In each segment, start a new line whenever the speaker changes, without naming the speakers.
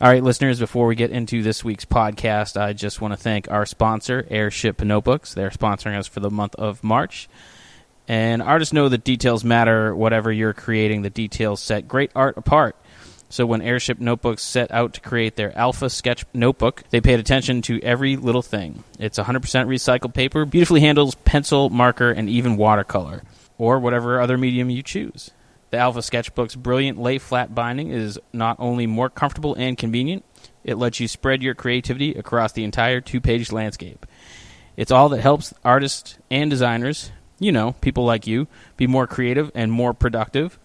All right, listeners, before we get into this week's podcast, I just want to thank our sponsor, Airship Notebooks. They're sponsoring us for the month of March. And artists know that details matter. Whatever you're creating, the details set great art apart. So when Airship Notebooks set out to create their Alpha Sketch Notebook, they paid attention to every little thing. It's 100% recycled paper, beautifully handles pencil, marker, and even watercolor, or whatever other medium you choose. The Alpha Sketchbook's brilliant lay-flat binding is not only more comfortable and convenient, it lets you spread your creativity across the entire 2-page landscape. It's all that helps artists and designers, people like you, be more creative and more productive.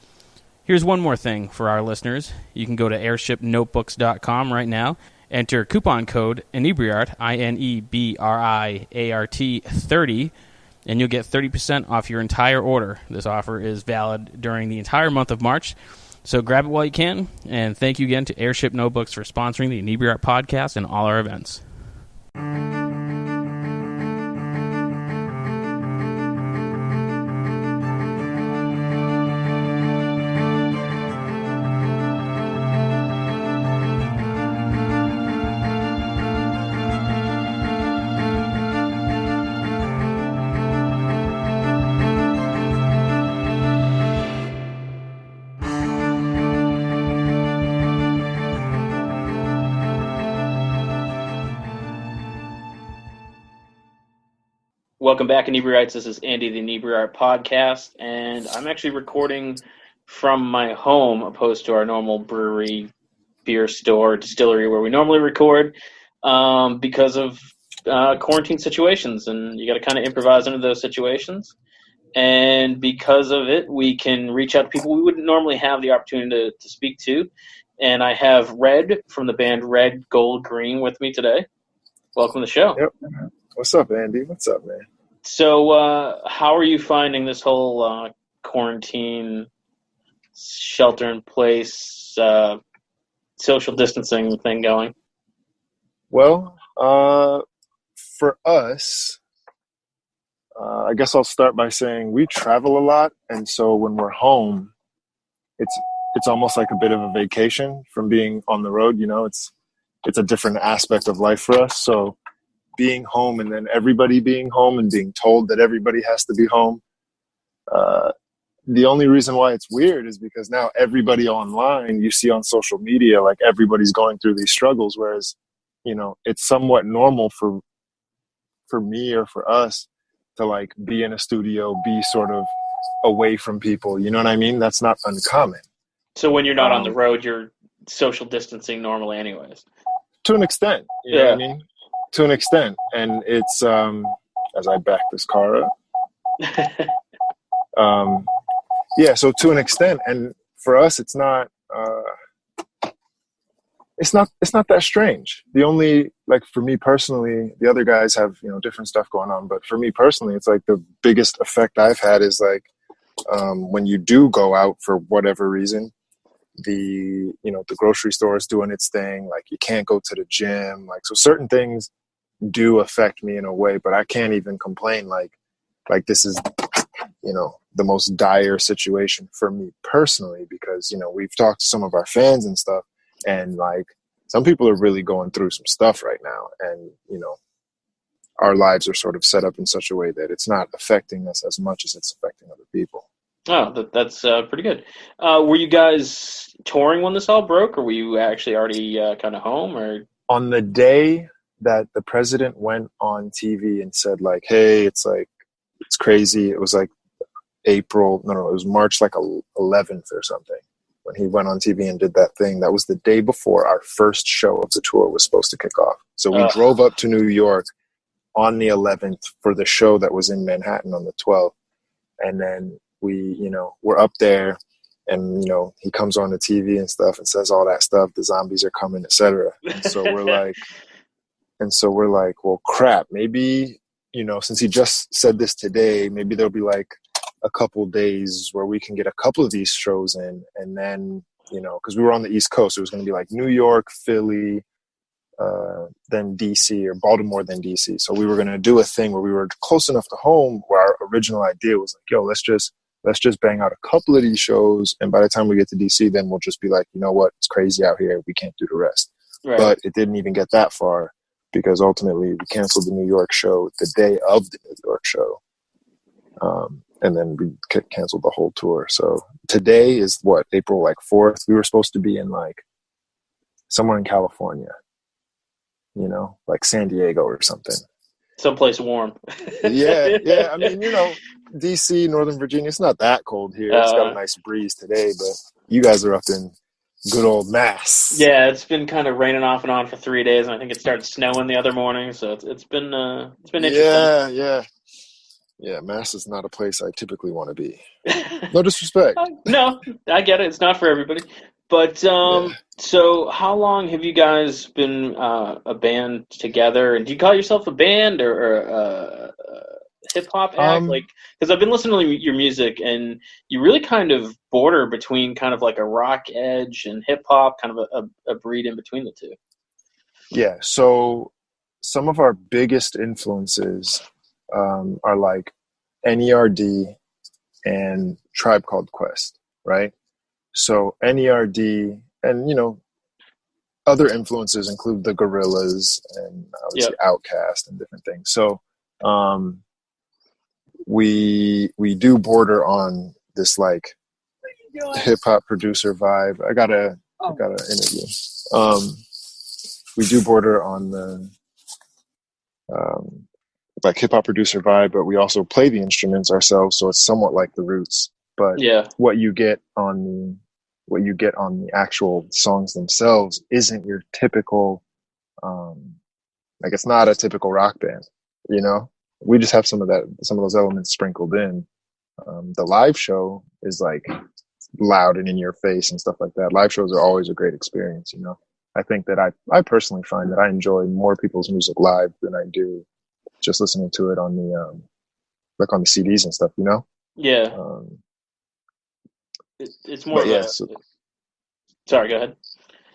Here's one more thing for our listeners. You can go to airshipnotebooks.com right now, enter coupon code Inebri-art, Inebriart 30, and you'll get 30% off your entire order. This offer is valid during the entire month of March, so grab it while you can. And thank you again to Airship Notebooks for sponsoring the Inebri-art podcast and all our events. Welcome back, Inebri-ites. This is Andy, the Inebri-art podcast, and I'm actually recording from my home opposed to our normal brewery, beer store, distillery where we normally record because of quarantine situations, and you got to kind of improvise under those situations. And because of it, we can reach out to people we wouldn't normally have the opportunity to speak to. And I have Red from the band Red, Gold, Green with me today. Welcome to the show.
Yep. What's up, Andy? What's up, man?
So how are you finding this whole quarantine, shelter-in-place, social distancing thing going?
Well, for us, I guess I'll start by saying we travel a lot, and so when we're home, it's almost like a bit of a vacation from being on the road. It's a different aspect of life for us. So being home and then everybody being home and being told that everybody has to be home. The only reason why it's weird is because now everybody online, you see on social media, like everybody's going through these struggles, whereas, it's somewhat normal for me or for us to like be in a studio, be sort of away from people. You know what I mean? That's not uncommon.
So when you're not on the road, you're social distancing normally anyways?
To an extent, you know what I mean? To an extent. And it's, as I back this car up, so to an extent. And for us, it's not that strange. The only, like for me personally, the other guys have, different stuff going on. But for me personally, it's like the biggest effect I've had is like, when you do go out for whatever reason, the grocery store is doing its thing. Like you can't go to the gym. Like, so certain things do affect me in a way, but I can't even complain. Like this is, the most dire situation for me personally, because, we've talked to some of our fans and stuff, and like some people are really going through some stuff right now. And, our lives are sort of set up in such a way that it's not affecting us as much as it's affecting other people.
Oh, that's pretty good. Were you guys touring when this all broke, or were you actually already kind of home? Or
on the day that the president went on TV and said, like, hey, it's crazy. It was like it was March like 11th or something when he went on TV and did that thing. That was the day before our first show of the tour was supposed to kick off. So we drove up to New York on the 11th for the show that was in Manhattan on the 12th. And then we're up there, and, he comes on the TV and stuff and says all that stuff. The zombies are coming, etc. And so we're like, well, crap, maybe, since he just said this today, maybe there'll be like a couple days where we can get a couple of these shows in. And then, because we were on the East Coast, it was going to be like New York, Philly, then DC, or Baltimore, then DC. So we were going to do a thing where we were close enough to home, where our original idea was like, yo, let's just bang out a couple of these shows. And by the time we get to DC, then we'll just be like, you know what? It's crazy out here. We can't do the rest.
Right.
But it didn't even get that far because ultimately we canceled the New York show the day of the New York show. And then we canceled the whole tour. So today is what, April like 4th. We were supposed to be in like somewhere in California, you know, like San Diego or something.
Someplace warm.
Yeah. I mean, you know, DC, Northern Virginia, it's not that cold here. It's got a nice breeze today, but you guys are up in good old Mass.
Yeah, it's been kind of raining off and on for 3 days, and I think it started snowing the other morning. So it's been interesting.
Yeah, Mass is not a place I typically want to be. No disrespect.
No, I get it. It's not for everybody. But
Yeah.
so how long have you guys been a band together? And do you call yourself a band or a hip hop act? Like, because I've been listening to your music, and you really kind of border between kind of like a rock edge and hip hop, kind of a breed in between the two.
Yeah. So some of our biggest influences are like NERD and Tribe Called Quest, right? So NERD and, you know, other influences include the Gorillas and obviously Outkast and different things. So we do border on this like hip hop producer vibe. I gotta interview. We do border on the like hip hop producer vibe, but we also play the instruments ourselves, so it's somewhat like the Roots. But what you get on the actual songs themselves isn't your typical like it's not a typical rock band, you know. We just have some of those elements sprinkled in. The live show is like loud and in your face and stuff like that. Live shows are always a great experience, you know. I think that I personally find that I enjoy more people's music live than I do just listening to it on the like on the CDs and stuff, you know.
Yeah. It's more of a. Sorry, go ahead.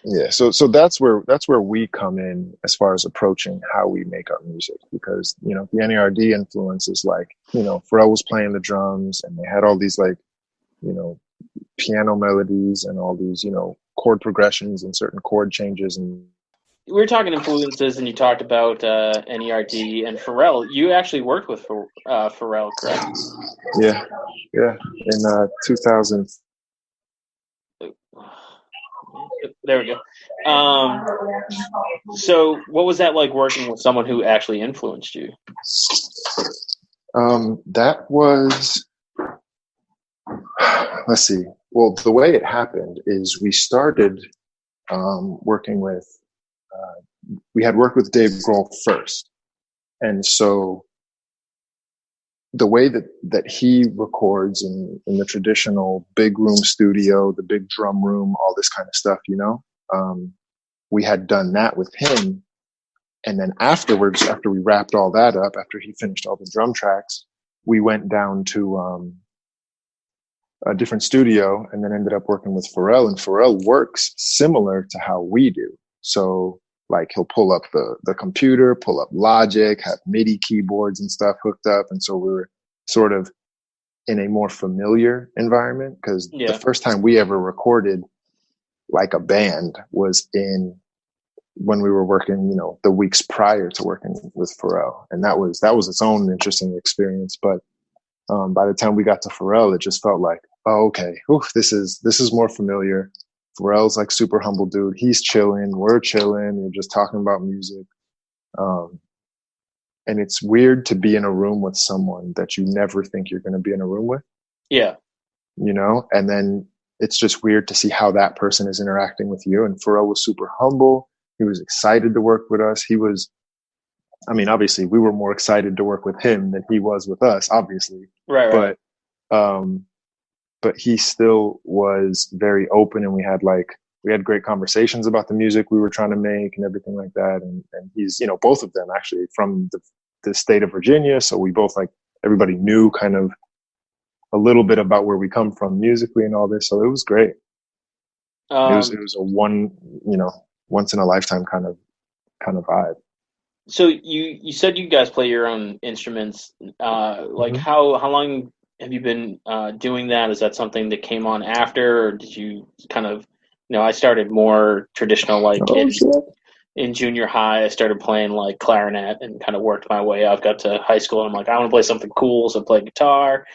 Yeah, so that's where we come in as far as approaching how we make our music, because you know the NERD influence is like, you know, Pharrell was playing the drums and they had all these like, you know, piano melodies and all these, you know, chord progressions and certain chord changes. And
we were talking influences, and you talked about NERD and Pharrell. You actually worked with Pharrell, correct?
Yeah, in 2000.
There we go. So what was that like working with someone who actually influenced you?
That was, let's see. Well, the way it happened is we started working with, we had worked with Dave Grohl first. And so the way that he records in the traditional big room studio, the big drum room, all this kind of stuff, you know, we had done that with him. And then afterwards, after we wrapped all that up, after he finished all the drum tracks, we went down to a different studio and then ended up working with Pharrell. And Pharrell works similar to how we do. So like he'll pull up the computer, pull up Logic, have MIDI keyboards and stuff hooked up. And so we were sort of in a more familiar environment, because the first time we ever recorded like a band was when we were working, you know, the weeks prior to working with Pharrell. And that was its own interesting experience. But by the time we got to Pharrell, it just felt like, oh, okay, this is more familiar. Pharrell's like super humble dude. He's chilling. We're chilling. We're just talking about music. And it's weird to be in a room with someone that you never think you're going to be in a room with. Yeah. You know, and then it's just weird to see how that person is interacting with you. And Pharrell was super humble. He was excited to work with us. Obviously we were more excited to work with him than he was with us, obviously. Right. But he still was very open, and we had great conversations about the music we were trying to make and everything like that. And he's, you know, both of them actually from the state of Virginia. So we both, like, everybody knew kind of a little bit about where we come from musically and all this. So it was great. It was a once in a lifetime kind of vibe.
So you said you guys play your own instruments. Like how long have you been doing that? Is that something that came on after, or did you kind of
I started more traditional, like
Oh shit.
in junior high. I started playing like clarinet and kind of worked my way up. Got to high school and I'm like, I want to play something cool, so I played guitar.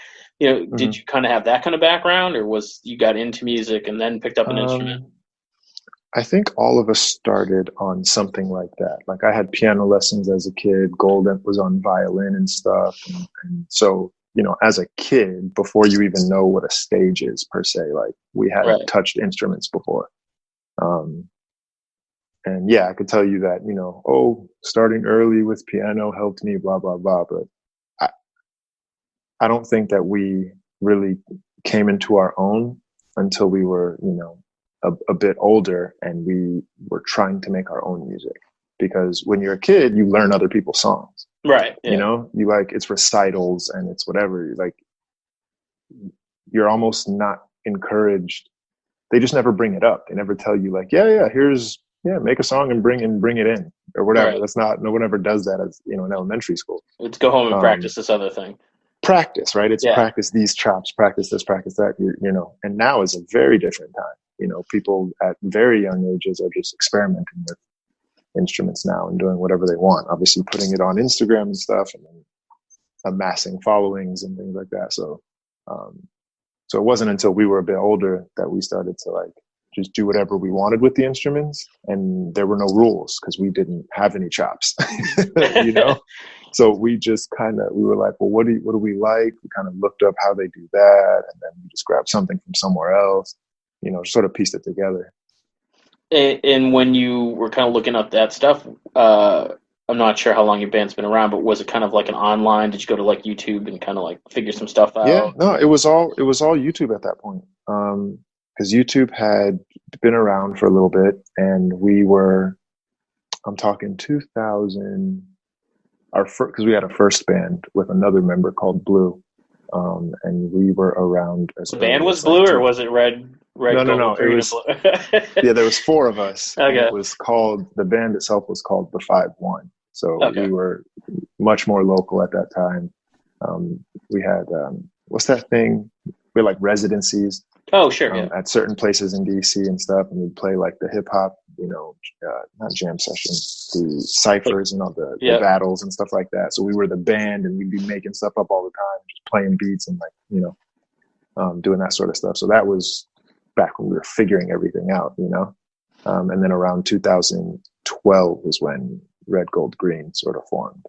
Did you kind of have that kind of background, or was you got into music and then picked up an instrument?
I think all of us started on something like that. Like I had piano lessons as a kid. Golden was on violin and stuff. And so, as a kid, before you even know what a stage is per se, like we had
Right.
touched instruments before. And yeah, I could tell you that, starting early with piano helped me, blah, blah, blah. But I don't think that we really came into our own until we were, a bit older and we were trying to make our own music. Because when you're a kid, you learn other people's songs.
Right. Yeah.
It's recitals and it's whatever. You're almost not encouraged. They just never bring it up. They never tell you like, make a song and bring it in or whatever.
Right.
That's not, no one ever does that as, in elementary school.
Let's go home and practice this other thing.
Practice, right? It's practice these chops, practice this, practice that, and now is a very different time. People at very young ages are just experimenting with instruments now and doing whatever they want, obviously putting it on Instagram and stuff and then amassing followings and things like that. So it wasn't until we were a bit older that we started to like just do whatever we wanted with the instruments, and there were no rules because we didn't have any chops. So we just we were like, well, what do we like? We kind of looked up how they do that, and then we just grabbed something from somewhere else, sort of pieced it together.
And when you were kind of looking up that stuff, I'm not sure how long your band's been around, but was it kind of like an online? Did you go to like YouTube and kind of like figure some stuff out?
Yeah, no, it was all YouTube at that point. Because YouTube had been around for a little bit, and I'm talking 2000, because we had a first band with another member called Blue, and we were around.
The band was Blue, or was it Red?
No. It was yeah. There was 4 of us.
Okay.
It was called, the band itself was called the 5-1. So we were much more local at that time. We had what's that thing? We had like residencies.
Oh, sure.
At certain places in DC and stuff, and we'd play like the hip hop, not jam sessions, the ciphers and all the battles and stuff like that. So we were the band, and we'd be making stuff up all the time, just playing beats and like doing that sort of stuff. So that was back when we were figuring everything out, and then around 2012 was when Red Gold Green sort of formed.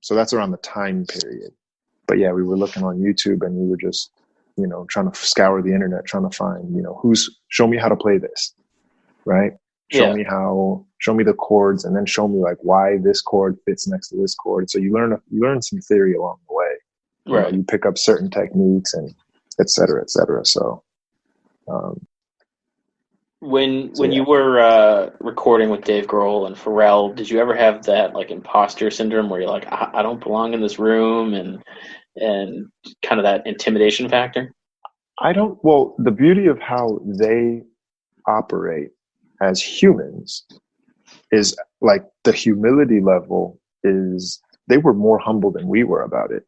So that's around the time period. But yeah, we were looking on YouTube, and we were just trying to scour the internet, trying to find, show me how to play this, right? Show me the chords, and then show me like why this chord fits next to this chord. So you learn some theory along the way.
Right.
You pick up certain techniques and et cetera, et cetera. So,
when you were recording with Dave Grohl and Pharrell, did you ever have that like imposter syndrome where you're like, I don't belong in this room, and kind of that intimidation factor?
Well, the beauty of how they operate as humans is like the humility level is, they were more humble than we were about it.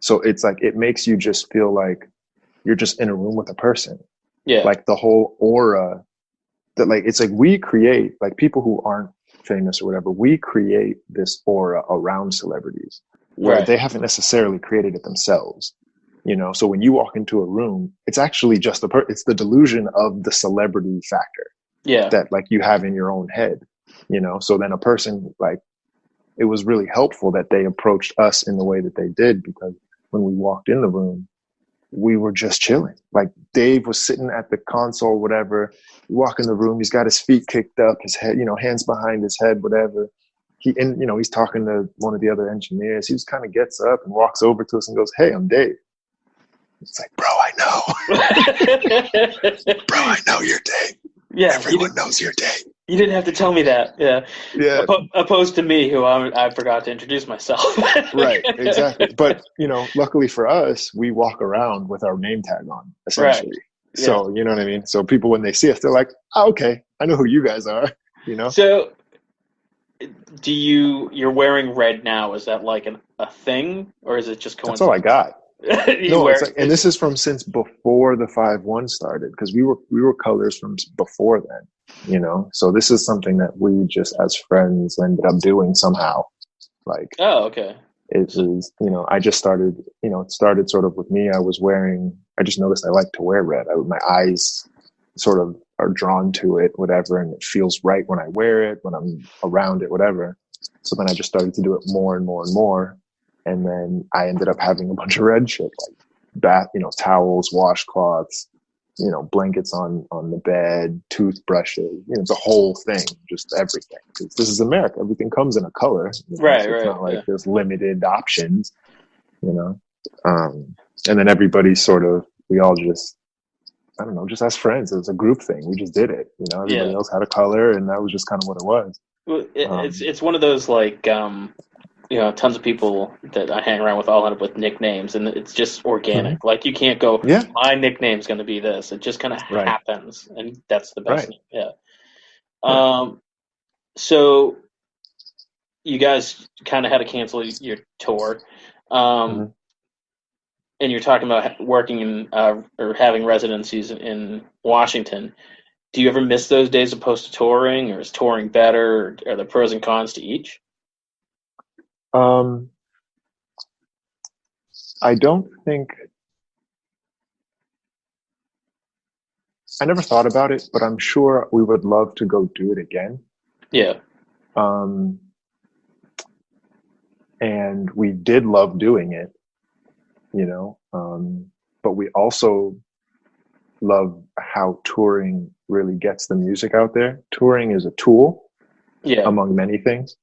So it's like, it makes you just feel like you're just in a room with a person.
Yeah.
Like the whole aura that like, it's like we create, like people who aren't famous or whatever, we create this aura around celebrities where they haven't necessarily created it themselves. So when you walk into a room, it's actually just it's the delusion of the celebrity factor that like you have in your own head, so then a person, like, it was really helpful that they approached us in the way that they did, because when we walked in the room, we were just chilling. Like Dave was sitting at the console, whatever. You walk in the room, he's got his feet kicked up, his head, hands behind his head, whatever. He's talking to one of the other engineers. He just kind of gets up and walks over to us and goes, "Hey, I'm Dave." It's like, bro, I know. Bro, I know you're Dave. Yeah, everyone knows you're Dave.
You didn't have to tell me that. Yeah.
Yeah.
Opposed to me, who I forgot to introduce myself.
Right, exactly. But, luckily for us, we walk around with our name tag on, essentially. Right. Yeah. So, you know what I mean? So people, when they see us, they're like, "Oh, okay, I know who you guys are,"
So you're wearing red now. Is that like a thing, or is it just coincidence?
That's all I got. No, it's like, and this is from since before the 5-1 started, because we were colors from before then, So this is something that we just as friends ended up doing somehow. Like,
oh, okay.
It was, I just started, it started sort of with me. I just noticed I like to wear red. My eyes sort of are drawn to it, whatever, and it feels right when I wear it, when I'm around it, whatever. So then I just started to do it more and more and more. And then I ended up having a bunch of red shit, like towels, washcloths, blankets on the bed, toothbrushes, the whole thing, just everything. 'Cause this is America. Everything comes in a color.
Right,
so
right.
It's not like there's limited options, and then everybody we all just, I don't know, just as friends. It was a group thing. We just did it. Everybody else had a color, and that was just kind of what it was.
Well, it's one of those like tons of people that I hang around with all end up with nicknames, and it's just organic.
Mm-hmm.
Like you can't go, my nickname's going to be this. It just kind of happens, and that's the best name. Yeah. So you guys kind of had to cancel your tour,
Mm-hmm.
and you're talking about working in or having residencies in Washington. Do you ever miss those days opposed to touring, or is touring better? Or are there pros and cons to each?
I don't think, I never thought about it, but I'm sure we would love to go do it again.
Yeah.
And we did love doing it, but we also love how touring really gets the music out there. Touring is a tool among many things.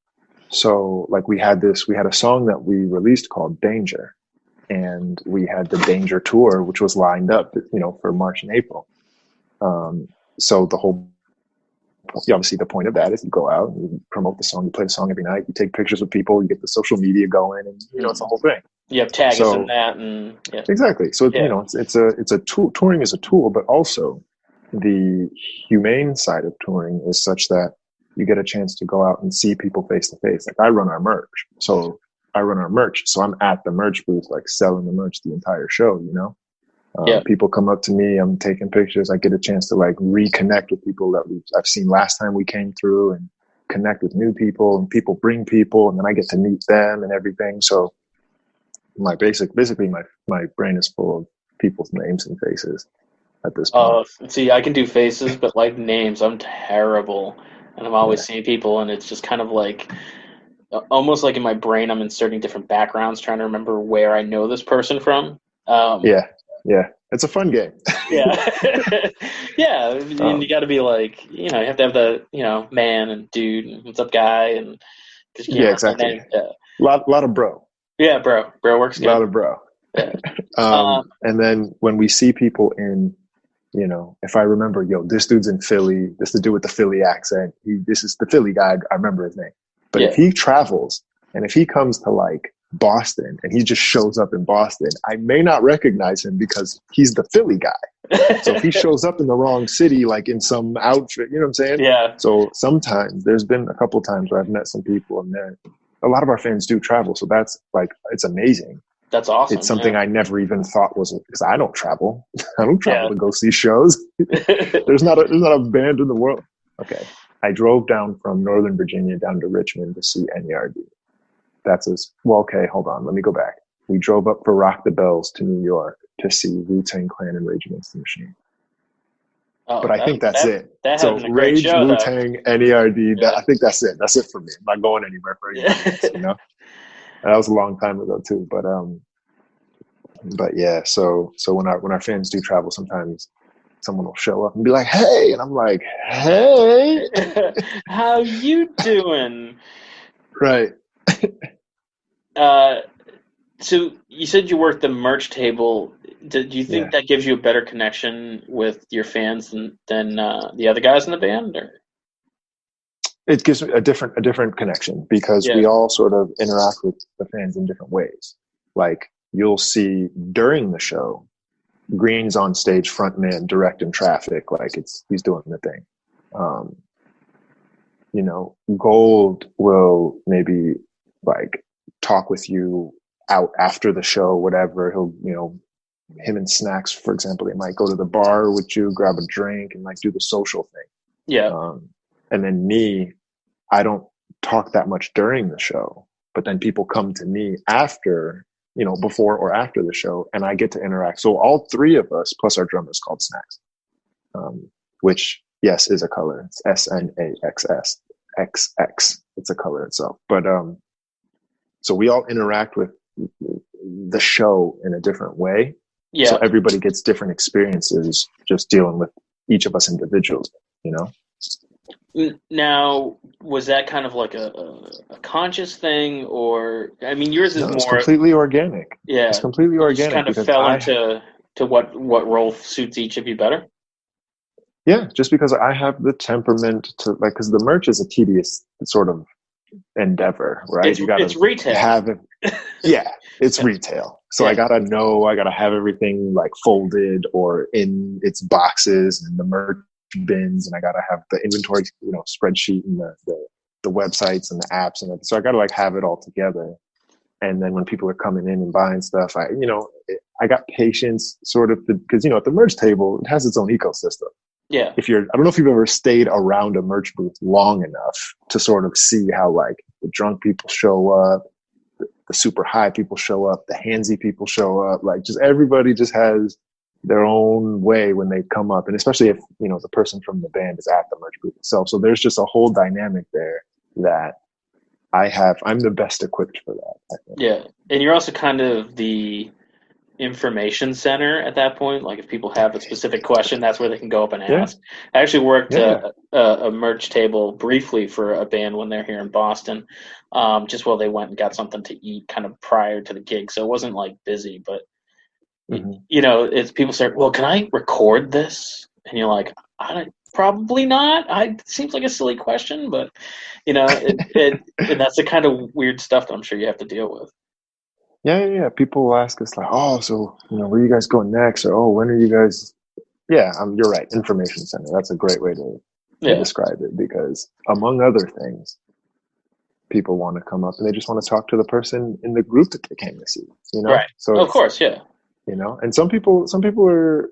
So like we had a song that we released called Danger, and we had the Danger tour, which was lined up, for March and April. So obviously the point of that is you go out and you promote the song, you play the song every night, you take pictures with people, you get the social media going, and it's the whole thing.
You have tags in that, and
exactly. So it's a tool. Touring is a tool, but also the humane side of touring is such that you get a chance to go out and see people face to face. Like I run our merch, so I'm at the merch booth, like selling the merch the entire show. People come up to me, I'm taking pictures. I get a chance to like reconnect with people that I've seen last time we came through, and connect with new people, and people bring people, and then I get to meet them and everything. So basically my brain is full of people's names and faces at this point.
See, I can do faces, but like names, I'm terrible. And I'm always seeing people, and it's just kind of like almost like in my brain, I'm inserting different backgrounds, trying to remember where I know this person from.
Yeah. It's a fun game.
Yeah. Yeah. And you got to be like, you have to have the, man and dude and what's up, guy. And cause you can't
exactly. Lot of bro.
Yeah, bro. Bro works good.
A lot of bro.
Yeah.
And then when we see people in, if I remember, this dude's in Philly, this the dude with the Philly accent. This is the Philly guy. I remember his name. But if he travels and if he comes to like Boston and he just shows up in Boston, I may not recognize him because he's the Philly guy. So if he shows up in the wrong city, like in some outfit, you know what I'm saying?
Yeah.
So sometimes there's been a couple of times where I've met some people, and a lot of our fans do travel. So that's like, it's amazing.
That's awesome.
It's something I never even thought was, because I don't travel. I don't travel to go see shows. There's not a band in the world. Okay. I drove down from Northern Virginia down to Richmond to see NERD. Okay, hold on. Let me go back. We drove up for Rock the Bells to New York to see Wu-Tang Clan and Rage Against the Machine. But I think that's it.
So
Rage, Wu-Tang, NERD, I think that's it. That's it for me. I'm not going anywhere for anything else, That was a long time ago too. But yeah, so when our fans do travel, sometimes someone will show up and be like, "Hey," and I'm like, "Hey,
how you doing?"
Right.
So you said you worked the merch table. Do you think that gives you a better connection with your fans than the other guys in the band? Or?
It gives a different connection because we all sort of interact with the fans in different ways. Like you'll see during the show, Green's on stage, frontman, directing traffic, like he's doing the thing. Gold will maybe like talk with you out after the show, whatever. He'll, him and Snacks, for example, they might go to the bar with you, grab a drink, and like do the social thing.
Yeah.
And then me, I don't talk that much during the show, but then people come to me after, before or after the show, and I get to interact. So all three of us, plus our drummer, is called Snacks, which, yes, is a color. It's SNAXS. It's a color itself. But so we all interact with the show in a different way.
Yeah.
So everybody gets different experiences just dealing with each of us individuals,
Now, was that kind of like a conscious thing, or I mean, yours is
No,
more
it's completely organic.
Yeah,
it's completely organic.
Just kind of fell into what role suits each of you better.
Yeah, just because I have the temperament to because the merch is a tedious sort of endeavor, right?
It's retail.
Have it. Yeah, it's retail. So I gotta have everything like folded or in its boxes and the merch bins, and I gotta have the inventory, spreadsheet and the websites and the apps and everything. So I gotta like have it all together. And then when people are coming in and buying stuff, I got patience sort of because at the merch table, it has its own ecosystem.
Yeah.
I don't know if you've ever stayed around a merch booth long enough to sort of see how like the drunk people show up, the super high people show up, the handsy people show up, like just everybody just has their own way when they come up. And especially if, the person from the band is at the merch booth itself. So there's just a whole dynamic there that I'm the best equipped for that, I think.
Yeah. And you're also kind of the information center at that point. Like if people have a specific question, that's where they can go up and ask. I actually worked a merch table briefly for a band when they're here in Boston, just while they went and got something to eat kind of prior to the gig. So it wasn't like busy, but it's people say, well, can I record this? And you're like, probably not. It seems like a silly question, but and that's the kind of weird stuff that I'm sure you have to deal with.
Yeah. People will ask us like, oh, so, where are you guys going next? Or, oh, when are you guys? Yeah, you're right. Information center. That's a great way to describe it because among other things, people want to come up and they just want to talk to the person in the group that they came to see,
Right.
So
of course. Yeah.
And some people are,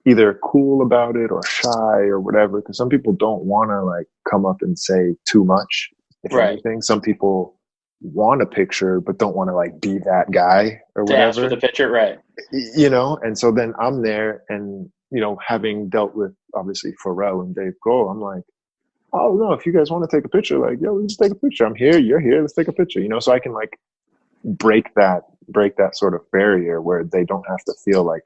either cool about it or shy or whatever. Cause some people don't want to like come up and say too much, if anything. Some people want a picture but don't want to like be that guy or whatever.
Ask for the picture, right?
And so then I'm there and having dealt with obviously Pharrell and Dave Grohl, I'm like, oh no, if you guys want to take a picture, like, yo, let's take a picture. I'm here, you're here, let's take a picture. So I can like break that sort of barrier where they don't have to feel like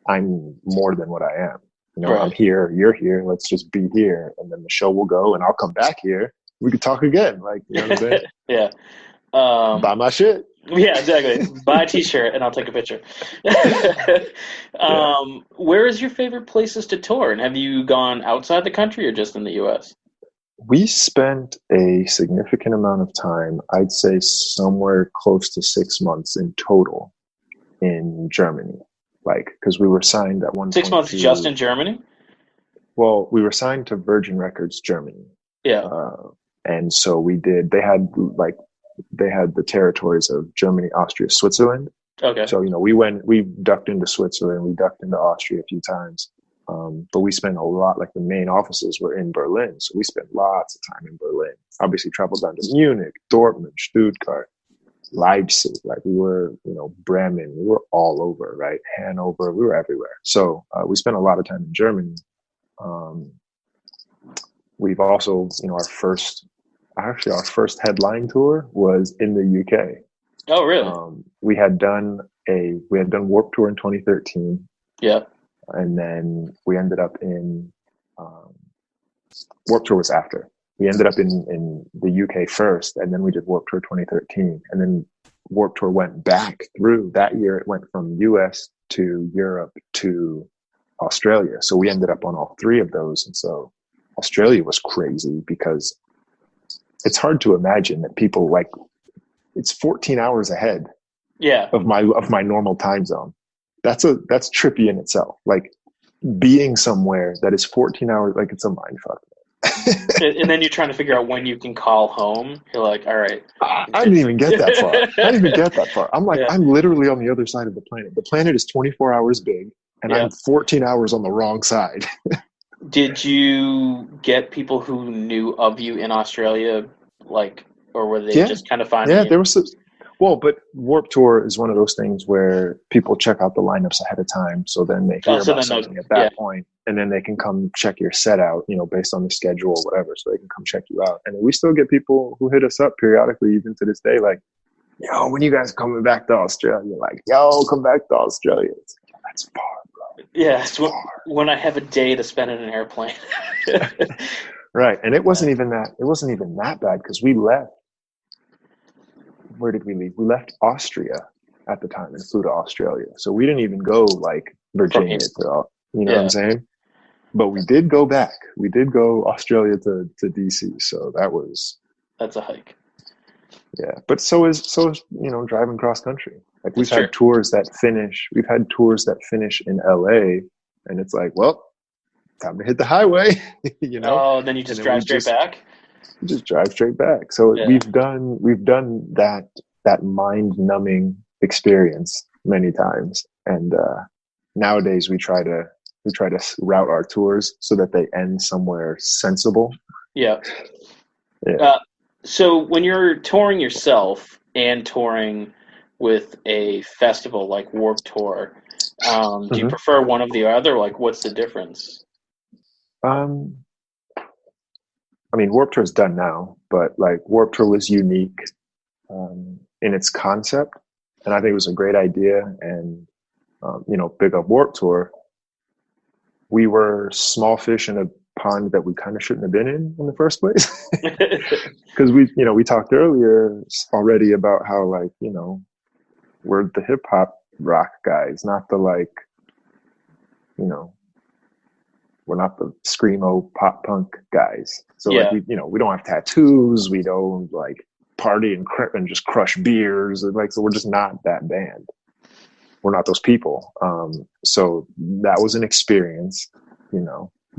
I'm more than what I am.
Right.
I'm here, you're here, let's just be here, and then the show will go and I'll come back here. We could talk again. Like, you know what I'm saying?
Yeah.
Buy my shit.
Yeah, exactly. Buy a t-shirt and I'll take a picture. Where is your favorite places to tour? And have you gone outside the country or just in the U.S.?
We spent a significant amount of time, I'd say somewhere close to 6 months in total in Germany. Like, because we were signed at one
6 months just in Germany?
Well, we were signed to Virgin Records Germany.
Yeah.
And so they had the territories of Germany, Austria, Switzerland.
Okay.
So, we ducked into Switzerland, we ducked into Austria a few times. But we spent a lot, like the main offices were in Berlin. So we spent lots of time in Berlin. Obviously traveled down to Munich, Dortmund, Stuttgart, Leipzig. Like we were, Bremen, we were all over, right? Hanover, we were everywhere. So we spent a lot of time in Germany. We've also, our first headline tour was in the UK.
Oh, really?
We had done Warped Tour in 2013.
Yeah.
And then we ended up in Warped Tour was after. We ended up in the UK first, and then we did Warped Tour 2013. And then Warped Tour went back through that year. It went from US to Europe to Australia. So we ended up on all three of those. And so Australia was crazy because it's hard to imagine that people it's 14 hours ahead of my normal time zone. That's trippy in itself. Like being somewhere that is 14 hours, like it's a mind fuck.
And then you're trying to figure out when you can call home. You're like, all right.
I didn't even get that far. I'm like,
Yeah.
I'm literally on the other side of the planet. The planet is 24 hours big, and
Yeah.
I'm 14 hours on the wrong side.
Did you get people who knew of you in Australia, like, or were they
Yeah.
just kind of finding
Yeah,
you?
there was well, but Warped Tour is one of those things where people check out the lineups ahead of time, so then they hear
So
about
then they'll,
something at
yeah,
that point, and then they can come check your set out, based on the schedule or whatever, so they can come check you out. And we still get people who hit us up periodically, even to this day, like, yo, when you guys coming back to Australia? Like, yo, come back to Australia. It's like, that's far, bro.
yeah. So when I have a day to spend in an airplane.
Right. And it wasn't even that bad, because we left. Where did we leave? We left Austria at the time and flew to Australia. So we didn't even go like Virginia to, what I'm saying? But we did go back. We did go Australia to DC. So
That's a hike.
yeah. But so is driving cross country. Like we've
That's
had tours that finish in LA, and it's like, well, time to hit the highway,
Oh, then you just drive straight back?
Just drive straight back. So
Yeah.
we've done that mind numbing experience many times. And nowadays we try to route our tours so that they end somewhere sensible.
Yeah.
Yeah.
So when you're touring yourself and touring with a festival like Warped Tour, do you prefer one of the other? Like, what's the difference?
I mean, Warped Tour is done now, but like Warped Tour was unique in its concept, and I think it was a great idea. And big up Warped Tour. We were small fish in a pond that we kind of shouldn't have been in the first place, because we talked earlier already about how, like, we're the hip hop rock guys, not the, like, we're not the screamo pop punk guys. So like we don't have tattoos. We don't like party and just crush beers. Like, so we're just not that band. We're not those people. So that was an experience,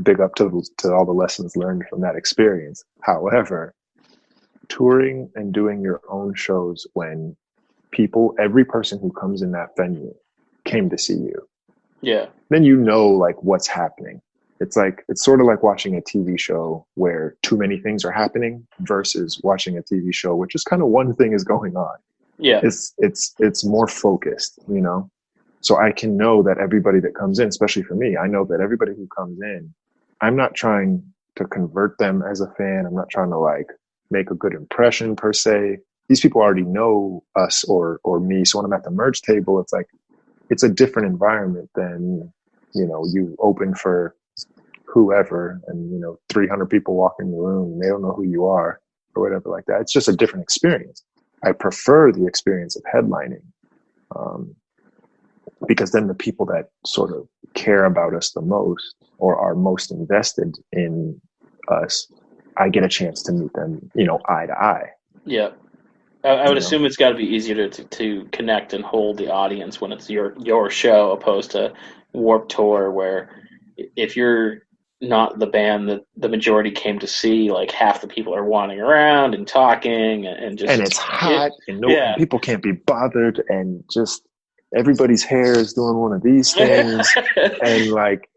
big up to all the lessons learned from that experience. However, touring and doing your own shows when every person who comes in that venue came to see you.
Yeah.
Then like what's happening. It's sort of like watching a TV show where too many things are happening versus watching a TV show which is kind of one thing is going on.
Yeah.
It's more focused, So I can know that everybody that comes in, especially for me, I know that everybody who comes in, I'm not trying to convert them as a fan. I'm not trying to like make a good impression per se. These people already know us or me. So when I'm at the merch table, it's like, it's a different environment than, you open for whoever and 300 people walk in the room and they don't know who you are or whatever like that. It's just a different experience. I prefer the experience of headlining, because then the people that sort of care about us the most or are most invested in us, I get a chance to meet them, eye to eye.
Yeah. I would assume it's got to be easier to connect and hold the audience when it's your show, opposed to Warped Tour, where if you're not the band that the majority came to see, like half the people are wandering around and talking and
it's hot and people can't be bothered, and just everybody's hair is doing one of these things. And like,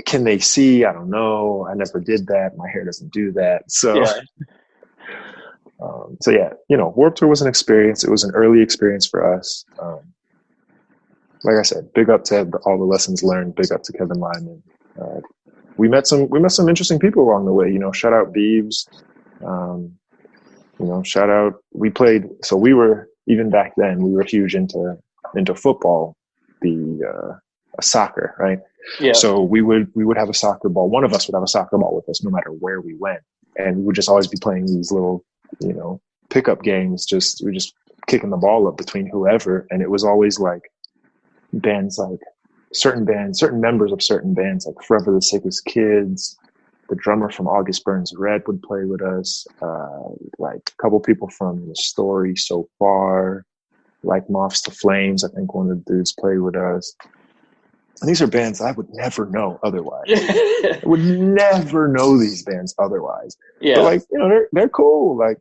can they see? I don't know. I never did that. My hair doesn't do that. So Warped Tour was an experience. It was an early experience for us. Like I said, big up to all the lessons learned. Big up to Kevin Lyman. We met some interesting people along the way. Shout out Beeves. Shout out. We played. So we were, even back then, we were huge into football, soccer, right?
Yeah.
So we would have a soccer ball. One of us would have a soccer ball with us, no matter where we went, and we would just always be playing these little, pickup games. We're just kicking the ball up between whoever, and it was always like bands, like certain members of certain bands, like Forever the Sickest Kids. The drummer from August Burns Red would play with us. Like a couple people from The Story So Far, like Moths to Flames. I think one of the dudes played with us. And these are bands I would never know otherwise. I would never know these bands otherwise.
Yeah.
But like, you know, they're cool. Like,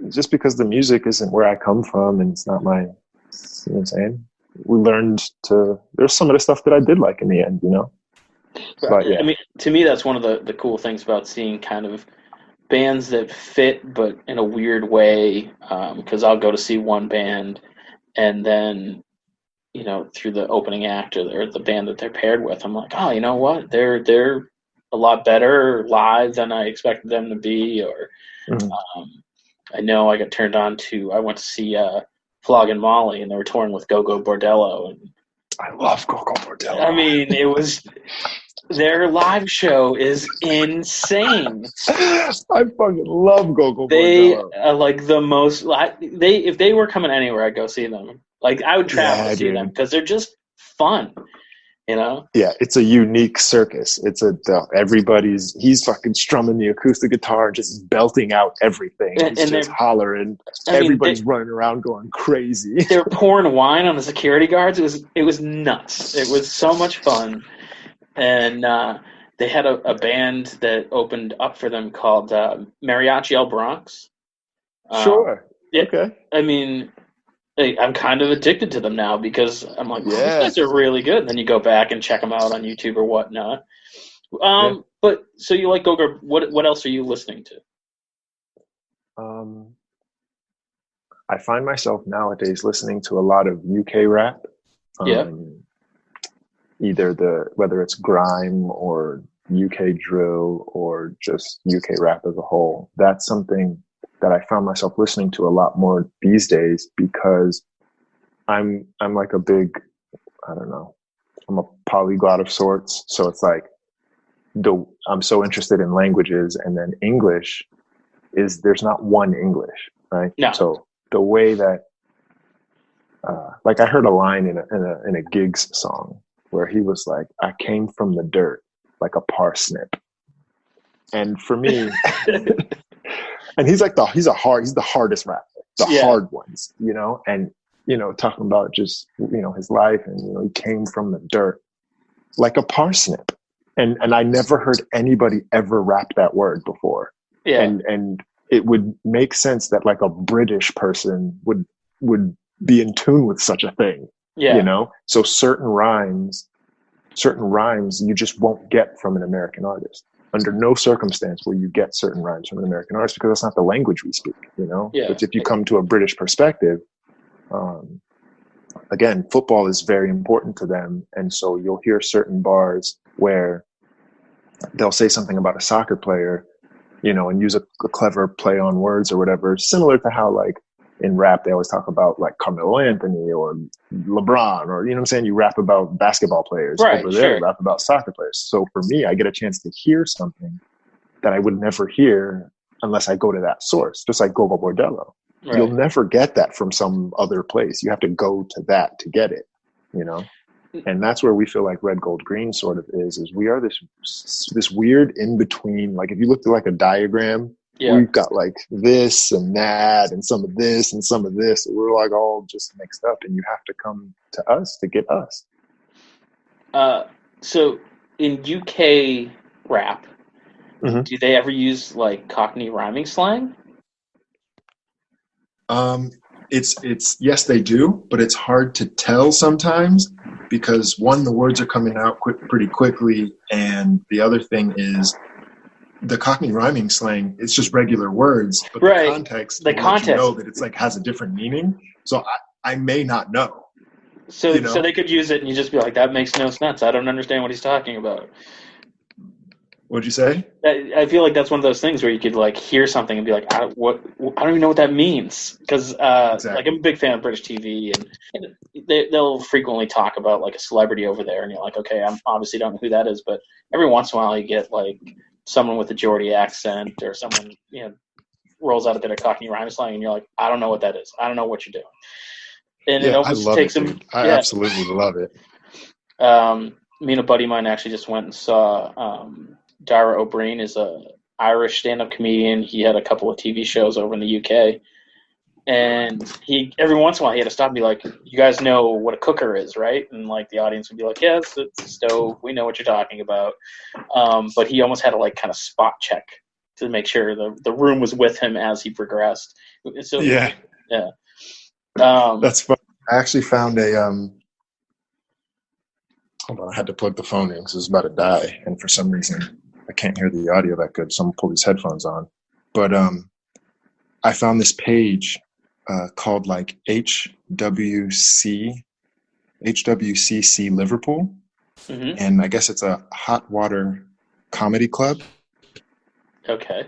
just because the music isn't where I come from and it's not my, you know what I'm saying? We learned there's some of the stuff that I did like in the end, you know? But yeah.
I mean, to me, that's one of the cool things about seeing kind of bands that fit, but in a weird way. Because I'll go to see one band, and then, you know, through the opening act or the band that they're paired with, I'm like, oh, you know what? They're a lot better live than I expected them to be. Or I know I got turned on to. I went to see Flog and Molly, and they were touring with Go-Go Bordello, and
I love Go-Go Bordello.
I mean, it was their live show is insane.
I fucking love Go-Go
They
Bordello.
are like the most. If they were coming anywhere, I'd go see them. Like I would travel to see them because they're just fun. You know? Yeah,
it's a unique circus. He's fucking strumming the acoustic guitar, just belting out everything. He's just hollering. Everybody's running around going crazy.
They're pouring wine on the security guards. It was nuts. It was so much fun. And they had a band that opened up for them called Mariachi El Bronx.
Sure. Okay.
I mean, I'm kind of addicted to them now because I'm like, these guys are really good. And then you go back and check them out on YouTube or whatnot. But so you like Go-Go? What else are you listening to?
I find myself nowadays listening to a lot of UK rap. Either whether it's grime or UK drill or just UK rap as a whole. That's something that I found myself listening to a lot more these days because I'm like a big, I don't know, I'm a polyglot of sorts. So it's like I'm so interested in languages, and then English there's not one English, right?
No.
So the way that, like I heard a line in a Giggs song where he was like, I came from the dirt like a parsnip. And for me, and he's the hardest rapper, hard ones, you know, and, you know, talking about just, you know, his life and, you know, he came from the dirt like a parsnip. And I never heard anybody ever rap that word before. Yeah. And it would make sense that like a British person would be in tune with such a thing. Yeah. You know, so certain rhymes you just won't get from an American artist. Under no circumstance will you get certain rhymes from an American artist because that's not the language we speak, you know? Yeah. But if you come to a British perspective, again, football is very important to them. And so you'll hear certain bars where they'll say something about a soccer player, you know, and use a clever play on words or whatever, similar to how like in rap, they always talk about like Carmelo Anthony or LeBron, or, you know what I'm saying? You rap about basketball players.
Right,
over there, rap about soccer players. So for me, I get a chance to hear something that I would never hear unless I go to that source, just like Go-Go Bordello. Right. You'll never get that from some other place. You have to go to that to get it, you know? And that's where we feel like Red, Gold, Green sort of is we are this weird in between. Like if you looked at like a diagram, we've got like this and that and some of this and some of this. We're like all just mixed up, and you have to come to us to get us.
So in UK rap, do they ever use like Cockney rhyming slang?
It's yes, they do, but it's hard to tell sometimes because one, the words are coming out pretty quickly, and the other thing is the Cockney rhyming slang. It's just regular words, but the context, you know that it's like has a different meaning. So I may not know.
So you know? So they could use it, and you just be like, "That makes no sense. I don't understand what he's talking about."
What'd you say?
I feel like that's one of those things where you could like hear something and be like, I don't even know what that means. Because like I'm a big fan of British TV, and they'll frequently talk about like a celebrity over there, and you're like, okay, I obviously don't know who that is, but every once in a while you get like someone with a Geordie accent or someone, you know, rolls out a bit of Cockney rhyme slang, and you're like, I don't know what that is. I don't know what you're doing. And it almost takes them.
I absolutely love it.
Me and a buddy of mine actually just went and saw. Dara O'Brien is a Irish stand-up comedian. He had a couple of TV shows over in the UK, And he every once in a while he had to stop and be like, "You guys know what a cooker is, right?" And like the audience would be like, "Yes, it's a stove. We know what you're talking about." But he almost had to like kind of spot check to make sure the room was with him as he progressed. So
Yeah,
yeah,
that's fun. I actually found a hold on, I had to plug the phone in because it was about to die, and for some reason I can't hear the audio that good, so I'm gonna pull these headphones on. But I found this page called like HWCC Liverpool,
mm-hmm.
and I guess it's a hot water comedy club.
Okay.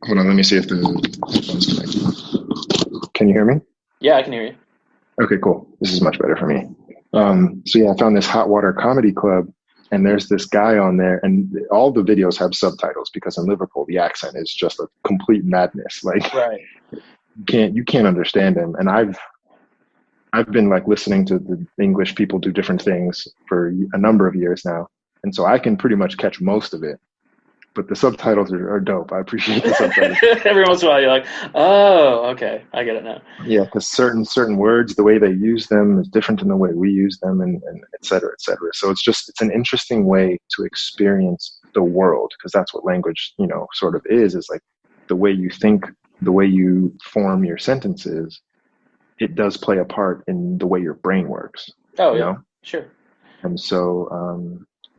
Hold on, let me see if the headphones connect. Can you hear me?
Yeah, I can hear you.
Okay, cool. This is much better for me. So yeah, I found this hot water comedy club, and there's this guy on there, and all the videos have subtitles because in Liverpool the accent is just a complete madness. Like,
right,
you can't understand him. And I've been like listening to the English people do different things for a number of years now, and so I can pretty much catch most of it. But the subtitles are dope. I appreciate the subtitles.
Every once in a while, you're like, "Oh, okay, I get it now."
Yeah, because certain words, the way they use them is different than the way we use them, and et cetera, et cetera. So it's an interesting way to experience the world, because that's what language, sort of is like the way you think, the way you form your sentences. It does play a part in the way your brain works.
Oh
you
yeah,
know.
sure.
And so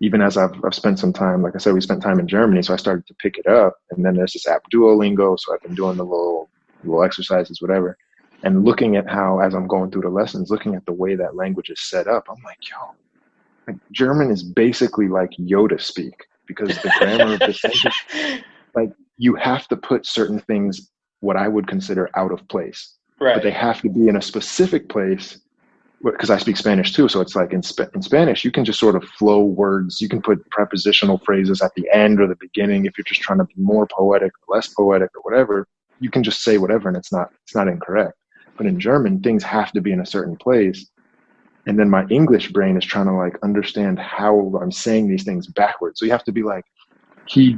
even as I've spent some time, like I said, we spent time in Germany, so I started to pick it up. And then there's this app Duolingo, so I've been doing the little exercises, whatever, and looking at how, as I'm going through the lessons, looking at the way that language is set up, I'm like, yo, like German is basically like Yoda speak, because the grammar of the sentence, like you have to put certain things, what I would consider out of place,
Right.
but they have to be in a specific place. Because I speak Spanish too, so it's like in Spanish, you can just sort of flow words. You can put prepositional phrases at the end or the beginning if you're just trying to be more poetic or less poetic or whatever. You can just say whatever, and it's not incorrect. But in German, things have to be in a certain place, and then my English brain is trying to like understand how I'm saying these things backwards. So you have to be like, he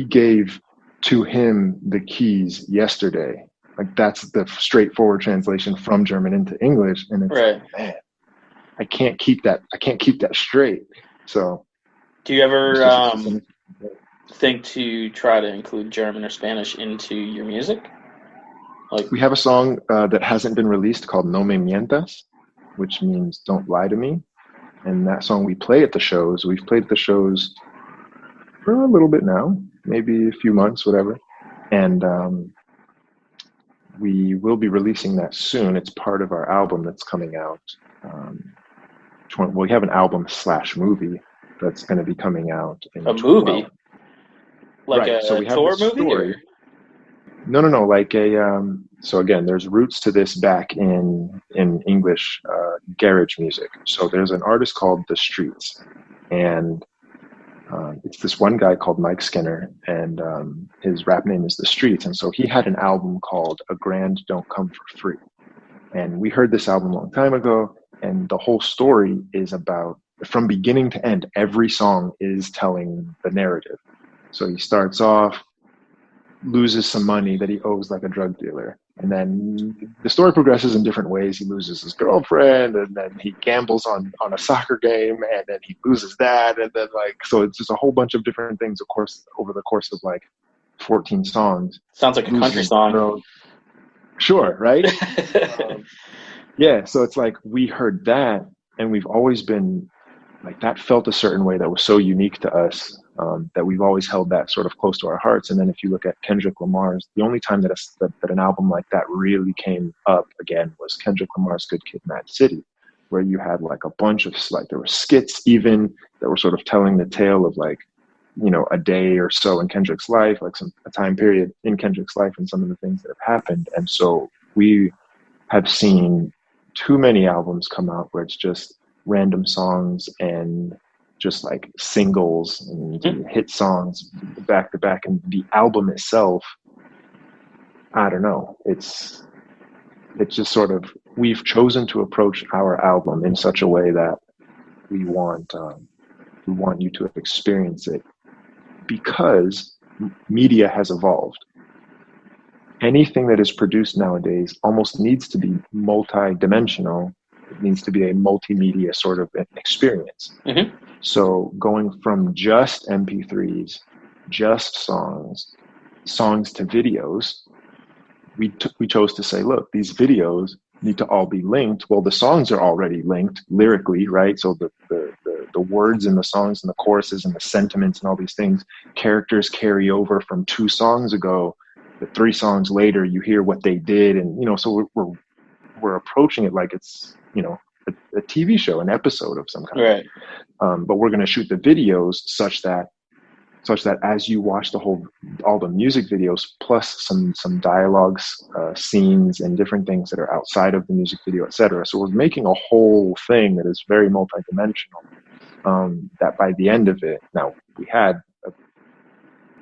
gave to him the keys yesterday. Like that's the straightforward translation from German into English, and it's
right.
man, I can't keep that straight. So,
do you ever think to try to include German or Spanish into your music? Like,
we have a song that hasn't been released called "No Me Mientas," which means "Don't Lie to Me," and that song we play at the shows. We've played at the shows for a little bit now, maybe a few months, whatever, and we will be releasing that soon. It's part of our album that's coming out. We have an album / movie that's going to be coming out.
A movie? Like
right. So we have
Thor
this
movie?
Story. Or? No. Like a. So again, there's roots to this back in English garage music. So there's an artist called The Streets, and it's this one guy called Mike Skinner, and his rap name is The Streets. And so he had an album called A Grand Don't Come for Free. And we heard this album a long time ago, and the whole story is about, from beginning to end, every song is telling the narrative. So he starts off, loses some money that he owes like a drug dealer. And then the story progresses in different ways. He loses his girlfriend, and then he gambles on a soccer game, and then he loses that. And then so it's just a whole bunch of different things, of course, over the course of 14 songs.
Sounds like a country song.
Girl. Sure, right? Yeah, so it's like we heard that, and we've always been that felt a certain way that was so unique to us, that we've always held that sort of close to our hearts. And then if you look at Kendrick Lamar's, the only time that an album like that really came up again was Kendrick Lamar's Good Kid, Mad City, where you had a bunch of there were skits even that were sort of telling the tale of a day or so in Kendrick's life, a time period in Kendrick's life and some of the things that have happened. And so we have seen too many albums come out where it's just random songs and just singles and hit songs back to back, and the album itself, I don't know, it's just sort of, we've chosen to approach our album in such a way that we want you to experience it, because media has evolved. anything that is produced nowadays almost needs to be multi-dimensional. It needs to be a multimedia sort of experience.
Mm-hmm.
So going from just MP3s, just songs to videos, we chose to say, look, these videos need to all be linked. Well, the songs are already linked lyrically, right? So the words in the songs and the choruses and the sentiments and all these things, characters carry over from 2 songs ago. The 3 songs later, you hear what they did, and so we're approaching it like it's a TV show, an episode of some kind.
Right.
But we're going to shoot the videos such that as you watch all the music videos plus some dialogues, scenes, and different things that are outside of the music video, etc. So we're making a whole thing that is very multidimensional. That by the end of it, now we had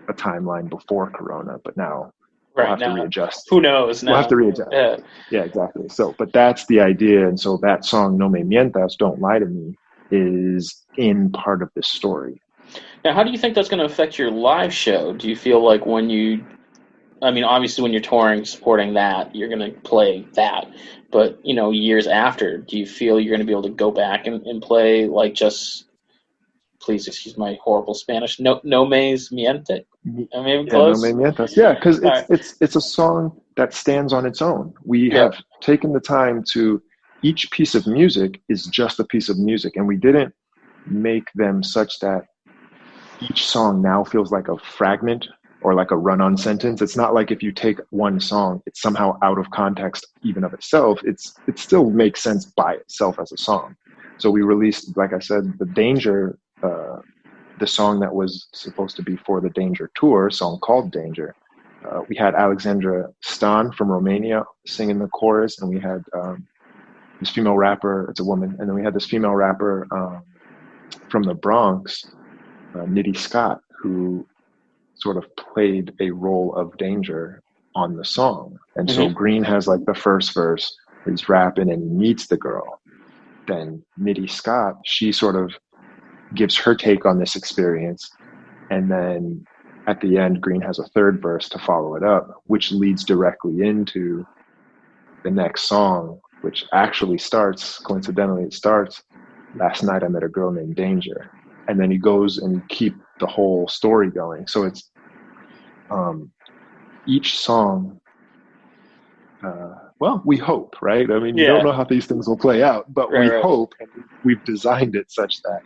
a timeline before Corona, but now we'll have to readjust.
Who knows now?
We'll have to readjust. Yeah, exactly. So, but that's the idea. And so that song, No Me Mientas, Don't Lie to Me, is in part of this story.
Now, how do you think that's going to affect your live show? Do you feel like obviously when you're touring, supporting that, you're going to play that. But, years after, do you feel you're going to be able to go back and play like just, please excuse my horrible Spanish, No Me Mientes? I mean, close?
No Me Mientas. Yeah, because it's a song that stands on its own. We have taken the time to, each piece of music is just a piece of music, and we didn't make them such that each song now feels like a fragment or like a run-on sentence. It's not like if you take one song, it's somehow out of context even of itself. It still makes sense by itself as a song. So we released, like I said, the Danger, the song that was supposed to be for the Danger tour, a song called Danger. We had Alexandra Stan from Romania singing the chorus, and we had this female rapper, it's a woman, and then we had this female rapper from the Bronx, Nitty Scott, who sort of played a role of Danger on the song. And so Green has like the first verse, he's rapping and he meets the girl. Then Nitty Scott, she sort of gives her take on this experience. And then at the end, Green has a third verse to follow it up, which leads directly into the next song, which actually coincidentally, Last Night I Met a Girl Named Danger. And then he goes and keep the whole story going. So it's each song, we hope, right? I mean, you don't know how these things will play out, but we hope, and we've designed it such that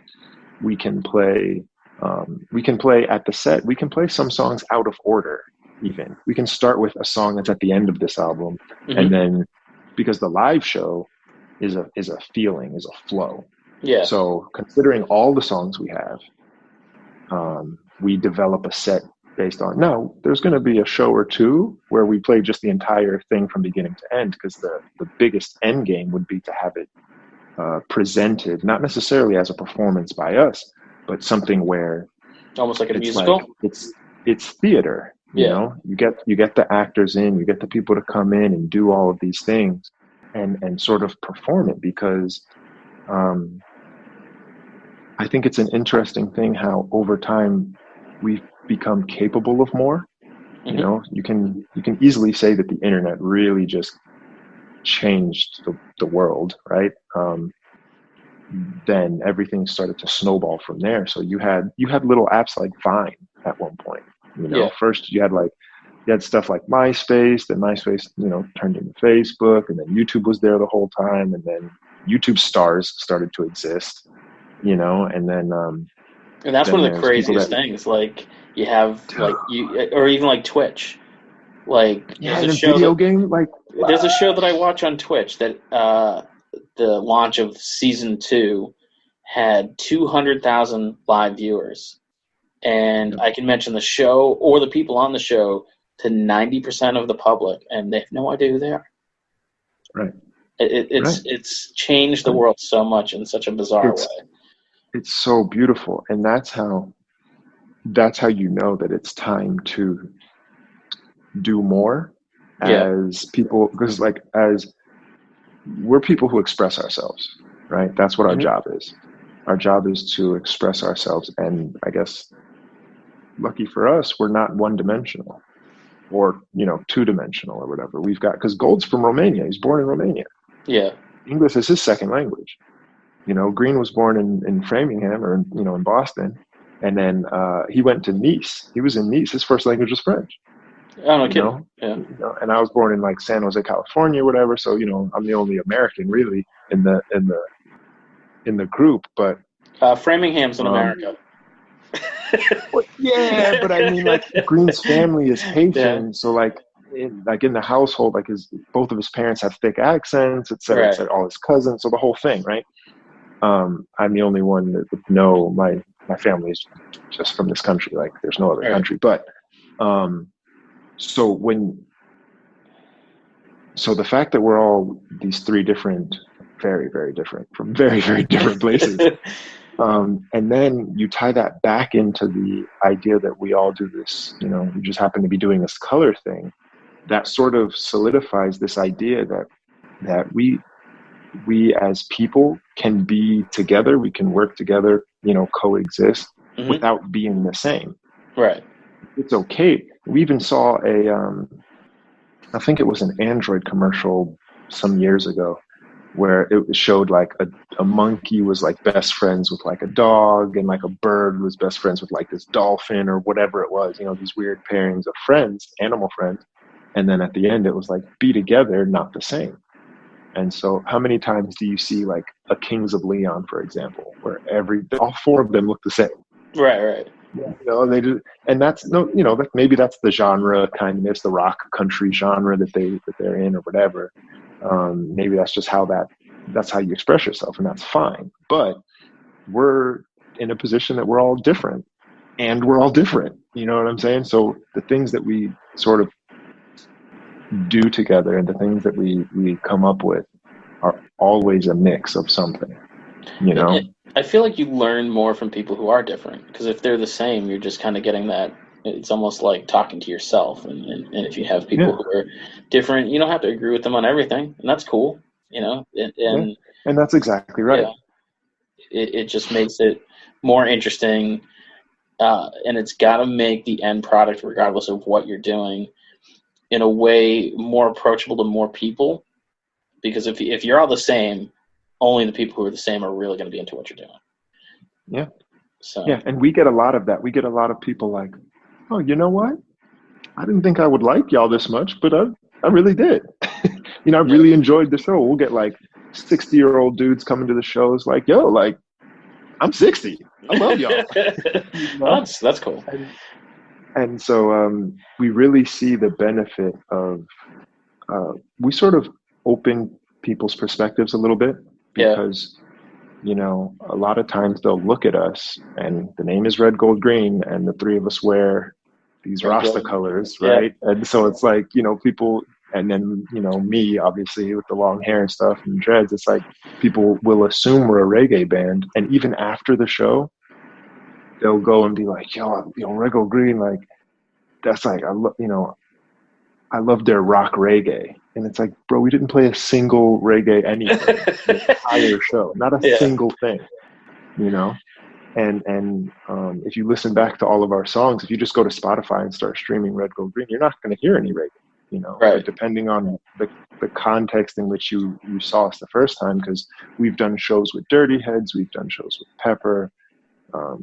we can play at the set, we can play some songs out of order even. We can start with a song that's at the end of this album, and then, because the live show is a feeling, is a flow. Yeah. So considering all the songs we have, we develop a set based on, no, there's going to be a show or two where we play just the entire thing from beginning to end, because the biggest end game would be to have it presented, not necessarily as a performance by us, but something where
almost like a musical.
It's theater. You know, you get the actors in, you get the people to come in and do all of these things and sort of perform it, because I think it's an interesting thing how over time we've become capable of more. You know, you can easily say that the internet really just changed the world, right? Then everything started to snowball from there. So you had little apps like Vine at one point. First you had stuff like MySpace, then MySpace, turned into Facebook, and then YouTube was there the whole time, and then YouTube stars started to exist, and then
and that's one of the craziest things. Like you have or even like Twitch. Like there's a show there's a show that I watch on Twitch that the launch of season 2 had 200,000 live viewers. And I can mention the show or the people on the show to 90% of the public, and they have no idea who they are.
Right.
It's changed the world so much in such a bizarre way.
It's so beautiful, and that's how you know that it's time to do more as people, because as we're people who express ourselves, right? That's what our job is. Our job is to express ourselves, and I guess lucky for us, we're not one-dimensional. or, you know, two-dimensional or whatever. We've got, because Gold's from Romania. He's born in Romania.
Yeah.
English is his second language. You know, Green was born in Framingham, or, you know, in Boston. And then he went to Nice. He was in Nice. His first language was French.
Oh, no
You
kidding.
know?
Yeah.
You know, and I was born in like San Jose, California, or whatever. So, you know, I'm the only American really in the group. But
Framingham's in America.
well, yeah, but I mean, like, Green's family is Haitian,
Yeah.
so like in the household, like both of his parents have thick accents, et cetera, et
Right.
cetera, all his cousins, so the whole thing, right? I'm the only one that would know my family is just from this country. Like, there's no other
Right.
country. But so the fact that we're all these three different, very, very different, from very, very different places. And then you tie that back into the idea that we all do this, you know, we just happen to be doing this color thing. That sort of solidifies this idea that we as people can be together, we can work together, you know, coexist without being the same.
Right.
It's okay. We even saw I think it was an Android commercial some years ago, where it showed like a monkey was like best friends with like a dog, and like a bird was best friends with like this dolphin or whatever it was, you know, these weird pairings of friends, animal friends. And then at the end, it was like, be together, not the same. And so how many times do you see like a Kings of Leon, for example, where all four of them look the same?
Right.
You know, they do, and that's no, you know, maybe that's the genre kindness, the rock country genre that they're in or whatever. Maybe that's just that's how you express yourself, and that's fine. But we're in a position that we're all different, and we're all different. You know what I'm saying? So the things that we sort of do together and the things that we come up with are always a mix of something, you know?
I feel like you learn more from people who are different, because if they're the same, you're just kind of getting that. It's almost like talking to yourself. And if you have people who are different, you don't have to agree with them on everything, and that's cool, you know? And
that's exactly right.
Yeah, it just makes it more interesting, and it's got to make the end product, regardless of what you're doing, in a way more approachable to more people. Because if you're all the same, only the people who are the same are really going to be into what you're doing.
Yeah.
So.
Yeah, and we get a lot of that. We get a lot of people like, oh, you know what? I didn't think I would like y'all this much, but I really did. You know, I really enjoyed the show. We'll get like 60-year-old dudes coming to the shows like, yo, like, I'm 60. I love y'all. You know?
That's cool.
And so we really see the benefit of, we sort of open people's perspectives a little bit, because, you know, a lot of times they'll look at us and the name is Red, Gold, Green, and the three of us wear these Rasta colors, right? And so it's like, you know, people, and then, you know, me, obviously, with the long hair and stuff and dreads, it's like people will assume we're a reggae band. And even after the show, they'll go and be like, yo, Red, Gold, Green, like, that's like, I love their rock reggae. And it's like, bro, we didn't play a single reggae anything the entire show, not a single thing, you know? And if you listen back to all of our songs, if you just go to Spotify and start streaming Red, Gold, Green, you're not going to hear any reggae, you know?
Right.
But depending on the context in which you saw us the first time, because we've done shows with Dirty Heads, we've done shows with Pepper.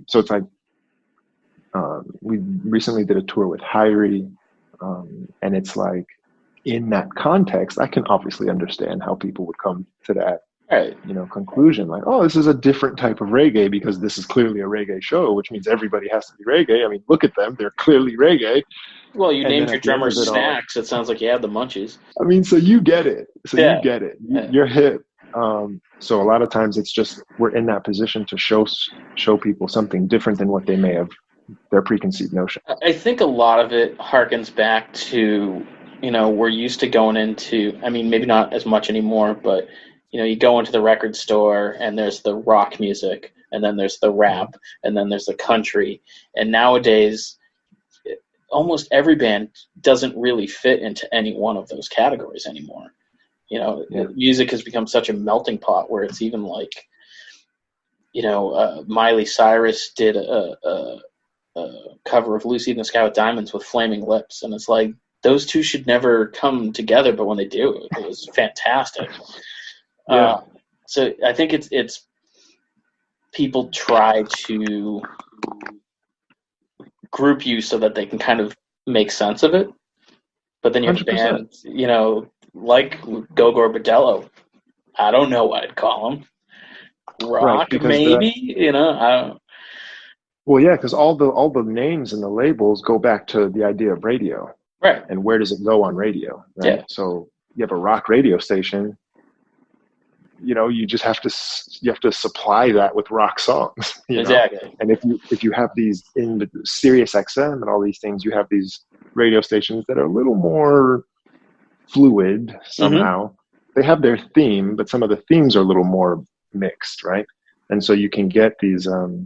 So it's like, we recently did a tour with Hyrie. And it's like, in that context, I can obviously understand how people would come to that, you know, conclusion. Like, oh, this is a different type of reggae because this is clearly a reggae show, which means everybody has to be reggae. I mean, look at them; they're clearly reggae.
Well, you named your drummer Snacks. It sounds like you had the munchies.
I mean, so you get it. You get it. You're hip. So a lot of times it's just we're in that position to show people something different than what they may have, their preconceived notion.
I think a lot of it harkens back to, you know, we're used to going into, I mean, maybe not as much anymore, but, you know, you go into the record store and there's the rock music, and then there's the rap, and then there's the country. And nowadays, almost every band doesn't really fit into any one of those categories anymore. You know, music has become such a melting pot where it's even like, you know, Miley Cyrus did a cover of Lucy in the Sky with Diamonds with Flaming Lips, and it's like, those two should never come together, but when they do, it was fantastic.
Yeah.
So I think it's people try to group you so that they can kind of make sense of it. But then you have
100%.
bands, like Gogor Bordello. I don't know what I'd call them. Rock,
because
maybe, I don't.
Well, yeah, because all the names and the labels go back to the idea of radio,
Right?
And where does it go on radio, right?
Yeah.
So you have a rock radio station. You just have to supply that with rock songs.
Exactly.
And if you have these in the Sirius XM and all these things, you have these radio stations that are a little more fluid somehow. They have their theme, but some of the themes are a little more mixed, right? And so you can get these, or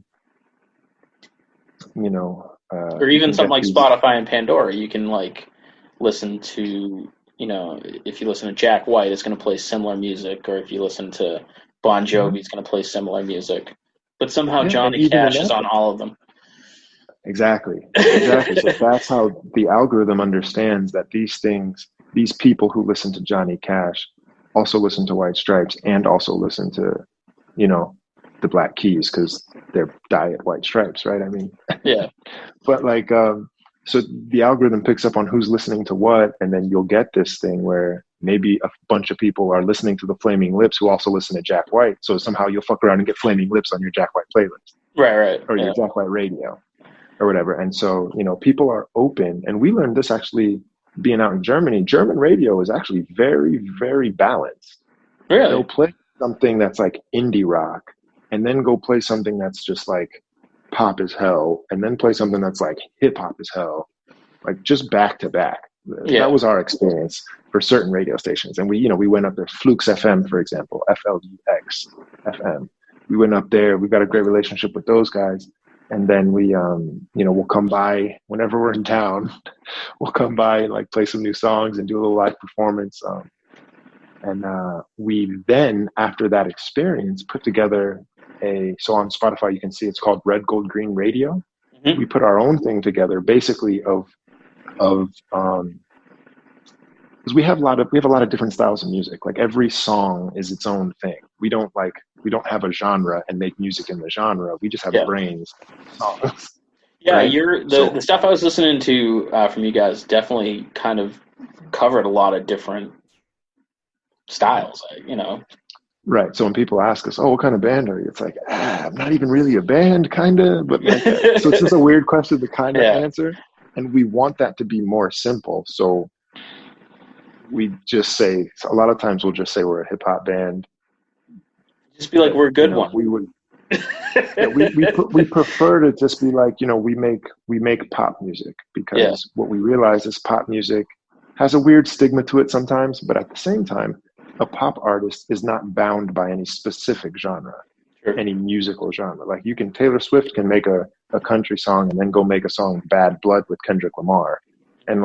even something like Spotify and Pandora, you can listen to, if you listen to Jack White, it's going to play similar music, or if you listen to Bon Jovi, it's going to play similar music. But somehow Johnny Cash is on all of them.
Exactly. So that's how the algorithm understands that these people who listen to Johnny Cash also listen to White Stripes and also listen to, the Black Keys, because they're diet White Stripes, right? I mean,
yeah.
But so the algorithm picks up on who's listening to what, and then you'll get this thing where maybe a bunch of people are listening to the Flaming Lips who also listen to Jack White. So somehow you'll fuck around and get Flaming Lips on your Jack White playlist.
Right.
Or your Jack White radio or whatever. And so, people are open. And we learned this actually being out in Germany. German radio is actually very, very balanced.
Really?
They'll play something that's like indie rock and then go play something that's just like pop as hell, and then play something that's like hip hop as hell, like just back to back.
Yeah.
That was our experience for certain radio stations. And we went up there, Flux FM, for example, FLUX FM. We went up there. We got a great relationship with those guys. And then we, we'll come by whenever we're in town. We'll come by and play some new songs and do a little live performance. And we then, after that experience, put together so on Spotify, you can see it's called Red, Gold, Green Radio. We put our own thing together, basically because we have a lot of different styles of music. Like every song is its own thing. We don't have a genre and make music in the genre. We just have brains. Songs.
Yeah,
right?
The stuff I was listening to from you guys definitely kind of covered a lot of different styles,
Right. So when people ask us, "Oh, what kind of band are you?" It's like, I'm not even really a band, kind of. But so it's just a weird question to kind of answer. And we want that to be more simple. So we just say, a lot of times we'll just say we're a hip hop band.
Just be like, we're a good one.
We would. We prefer to just be like, we make pop music, because what we realize is pop music has a weird stigma to it sometimes, but at the same time, a pop artist is not bound by any specific genre, any musical genre. Like Taylor Swift can make a country song and then go make a song Bad Blood with Kendrick Lamar. And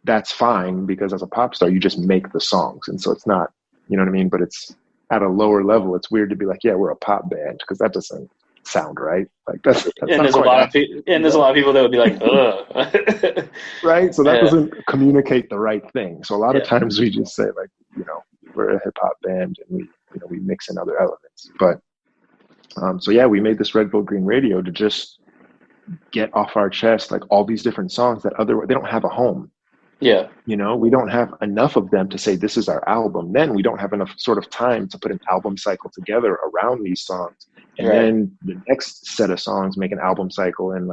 that's fine, because as a pop star, you just make the songs. And so it's not, you know what I mean? But it's at a lower level. It's weird to be like, yeah, we're a pop band, because that doesn't sound right. That's
and there's a lot of people that would be like, ugh.
Right. So that doesn't communicate the right thing. So a lot of times we just say we're a hip hop band, and we mix in other elements. But we made this Red, Gold, Green Radio to just get off our chest all these different songs that they don't have a home.
Yeah.
We don't have enough of them to say this is our album. Then we don't have enough sort of time to put an album cycle together around these songs. And then the next set of songs make an album cycle. And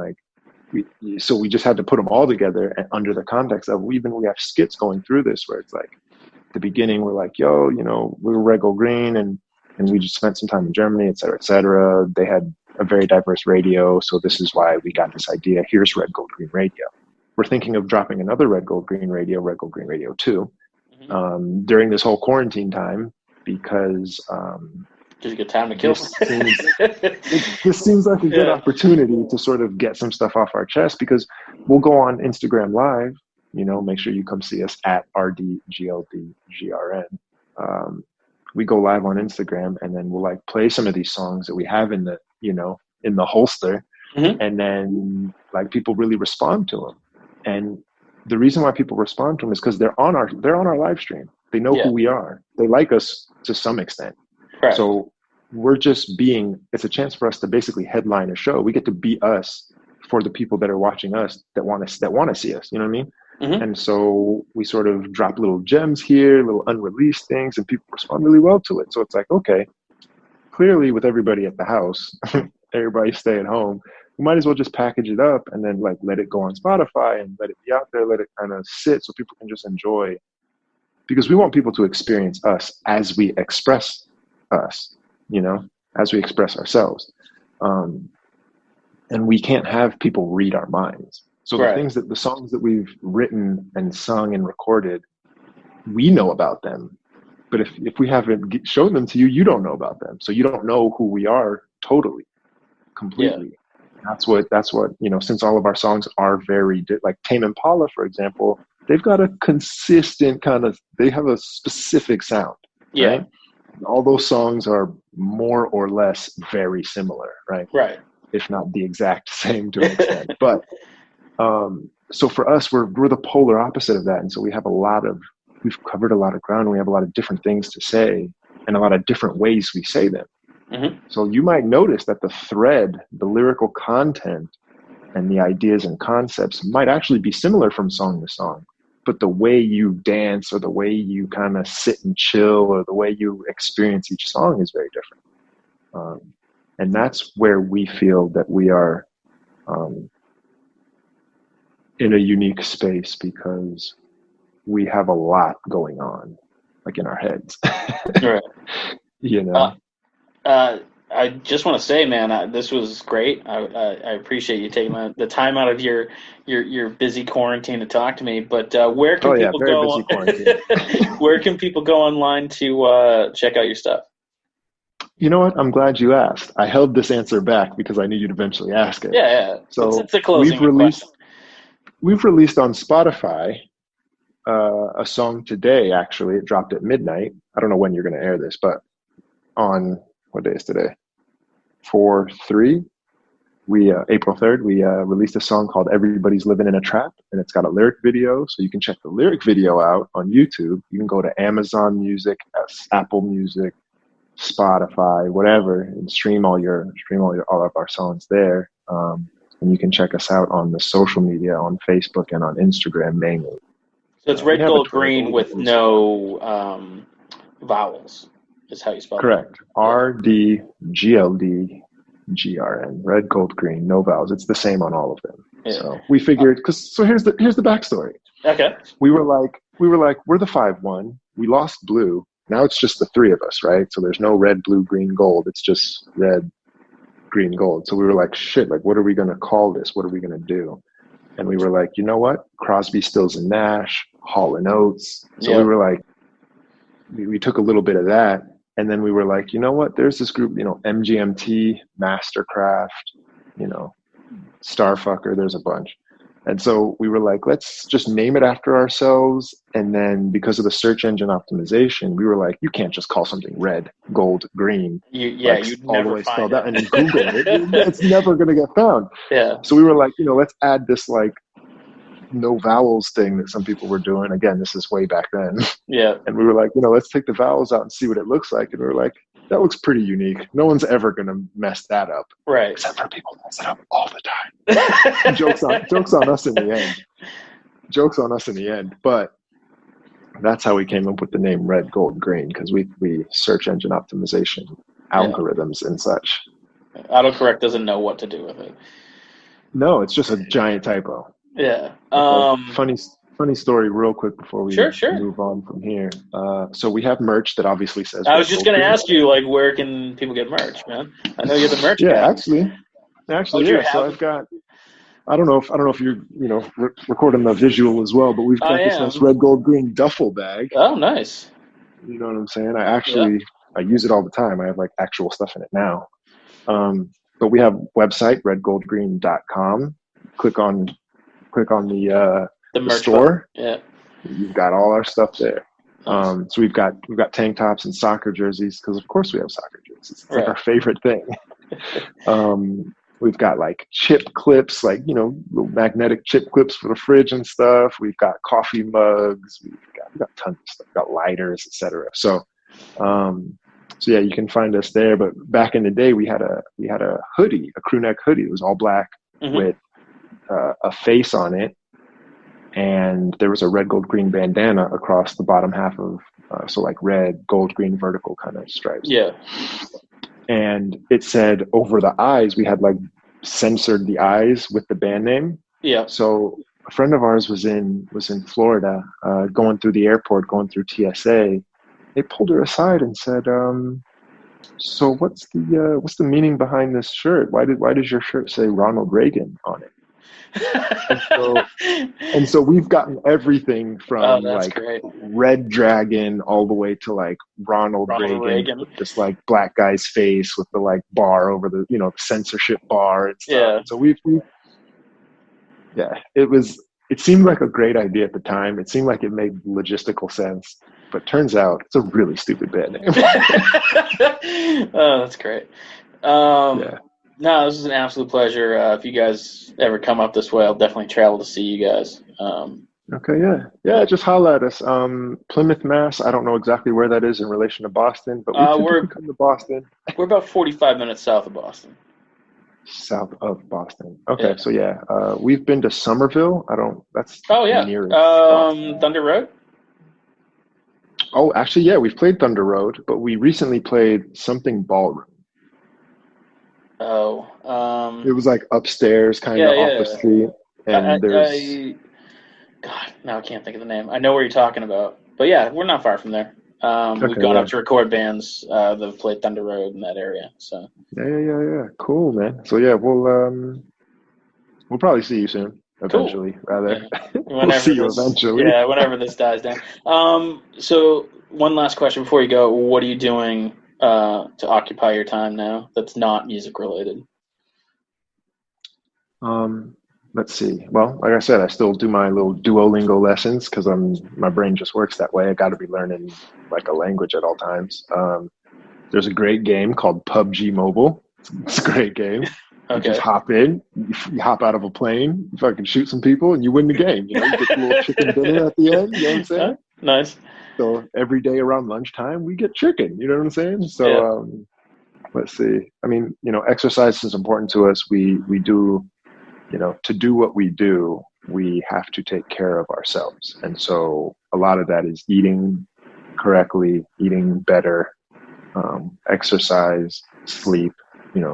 so we just had to put them all together, and under the context of we have skits going through this where it's the beginning, we're like, yo, we were Red, Gold, Green, and we just spent some time in Germany, et cetera, et cetera. They had a very diverse radio. So this is why we got this idea. Here's Red, Gold, Green Radio. We're thinking of dropping another Red, Gold, Green Radio, Red, Gold, Green Radio 2, during this whole quarantine time, because
just a good time to kill.
This seems like a good opportunity to sort of get some stuff off our chest, because we'll go on Instagram Live. Make sure you come see us at RDGLDGRN. We go live on Instagram, and then we'll play some of these songs that we have in the in the holster, and then people really respond to them. And
the reason why people respond to them is because they're on our live stream. They know who we are. They like us to some extent.
Right.
So we're just it's a chance for us to basically headline a show. We get to be us for the people that are watching us that want to see us. You know what I mean?
Mm-hmm.
And so we sort of drop little gems here, little unreleased things, and people respond really well to it. So it's like, okay, clearly with everybody at the house, everybody stay at home, we might as well just package it up and then like let it go on Spotify and let it be out there, let it kind of sit so people can just enjoy, because we want people to experience us as we express us, you know, as we express ourselves. And we can't have people read our minds. So the songs that we've written and sung and recorded, we know about them. But if we haven't shown them to you, you don't know about them. So you don't know who we are totally, completely. Yeah. That's what, you know, since all of our songs are very, like Tame Impala, for example, they've got a consistent they have a specific sound.
Yeah.
Right? All those songs are more or less very similar, right?
Right.
If not the exact same to an extent. But so for us, we're the polar opposite of that. And so we've covered a lot of ground, and we have a lot of different things to say and a lot of different ways we say them.
Mm-hmm.
So you might notice that the thread, the lyrical content, and the ideas and concepts might actually be similar from song to song, but the way you dance or the way you kind of sit and chill or the way you experience each song is very different. And that's where we feel that we are in a unique space, because we have a lot going on, like in our heads.
Right.
You know?
I just want to say, man, this was great. I appreciate you taking the time out of your busy quarantine to talk to me. But where can people go?
Busy quarantine.
Where can people go online to check out your stuff?
You know what? I'm glad you asked. I held this answer back because I knew you'd eventually ask it.
Yeah.
So
it's a closing question.
We've released on Spotify a song today. Actually, it dropped at midnight. I don't know when you're going to air this, but on what day is today? 4/3. April 3rd, we released a song called "Everybody's Living in a Trap," and it's got a lyric video. So you can check the lyric video out on YouTube. You can go to Amazon Music, Apple Music, Spotify, whatever, and stream all of our songs there. And you can check us out on the social media, on Facebook and on Instagram mainly.
So it's red, gold, green with no vowels, is how you spell it.
Correct. RDGLDGRN. Red, gold, green, no vowels. It's the same on all of them. Yeah. So we figured, so here's the backstory.
Okay.
We were like, we're the 5-1. We lost blue. Now it's just the three of us, right? So there's no red, blue, green, gold. It's just red, green, gold. So we were like, shit, like, what are we going to call this? What are we going to do? And we were like, you know what? Crosby, Stills, and Nash, Hall and Oates. So we were like, we took a little bit of that. And then we were like, you know what? There's this group, you know, MGMT, Mastercraft, you know, Starfucker. There's a bunch. And so we were like, let's just name it after ourselves. And then because of the search engine optimization, we were like, you can't just call something red, gold, green.
You'd
all
never
the way
find
spelled
it.
out, and then Google it. It's never going to get found.
Yeah.
So we were like, you know, let's add this like no vowels thing that some people were doing. Again, this is way back then.
Yeah.
And we were like, you know, let's take the vowels out and see what it looks like. And we were like, that looks pretty unique. No one's ever going to mess that up.
Right.
Except for people mess it up all the time. Jokes on us in the end. Jokes on us in the end. But that's how we came up with the name Red, Gold, Green, because we search engine optimization algorithms and such.
Autocorrect doesn't know what to do with it.
No, it's just a giant typo.
Yeah.
Funny story real quick before we
sure.
move on from here. So we have merch that obviously says...
I was just going to ask you, like, where can people get merch, man? I know you're the merch guy.
Yeah, actually, yeah. So I've got... I don't know if you're, you know, recording the visual as well, but we've got this nice red, gold, green duffel bag.
Oh, nice.
You know what I'm saying? I use it all the time. I have like actual stuff in it now. But we have website, redgoldgreen.com. Click on the store.
Yeah.
You've got all our stuff there. Nice. So we've got tank tops and soccer jerseys, because of course we have soccer jerseys. It's like our favorite thing. We've got like chip clips, like, little magnetic chip clips for the fridge and stuff. We've got coffee mugs. We've got tons of stuff. We've got lighters, etc. So yeah, you can find us there. But back in the day, we had a hoodie, a crew neck hoodie. It was all black with a face on it, and there was a red, gold, green bandana across the bottom half of, so like red, gold, green, vertical kind of stripes.
Yeah.
And it said over the eyes, we had like censored the eyes with the band name.
Yeah.
So a friend of ours was in Florida, going through the airport, going through TSA. They pulled her aside and said, "So what's the meaning behind this shirt? Why does your shirt say Ronald Reagan on it?" and so we've gotten everything from like
great.
Red Dragon all the way to like Ronald Reagan with this like black guy's face with the like bar over the censorship bar and stuff.
Yeah.
And so we've it seemed like a great idea at the time. It seemed like it made logistical sense, but turns out it's a really stupid band name.
Oh, that's great.
Yeah.
No, this is an absolute pleasure. If you guys ever come up this way, I'll definitely travel to see you guys.
Okay, yeah. Just holla at us. Plymouth, Mass. I don't know exactly where that is in relation to Boston, but we typically come to Boston.
We're about 45 minutes south of Boston.
South of Boston. Okay, so yeah, we've been to Somerville. That's nearest Boston.
Thunder Road.
Oh, actually, yeah, we've played Thunder Road, but we recently played something Ballroom.
Oh,
it was like upstairs, kind of off the street, and there's.
God, now I can't think of the name. I know where you're talking about, but yeah, we're not far from there. We've gone up to record bands that have played Thunder Road in that area. So. Yeah.
Cool, man. So yeah, we'll probably see you soon. Eventually,
cool.
rather.
Yeah.
We'll see you eventually.
Yeah, whenever this dies down. So one last question before you go: what are you doing to occupy your time now that's not music related?
Let's see. Well, like I said, I still do my little Duolingo lessons because my brain just works that way. I got to be learning like a language at all times. There's a great game called PUBG Mobile. It's a great game.
Okay.
You just hop in, you hop out of a plane, you fucking shoot some people, and you win the game. You get a little chicken dinner at the end. You know what I'm saying?
Nice.
So every day around lunchtime, we get chicken. You know what I'm saying? So let's see. I mean, exercise is important to us. We do. To do what we do, we have to take care of ourselves. And so a lot of that is eating correctly, eating better, exercise, sleep,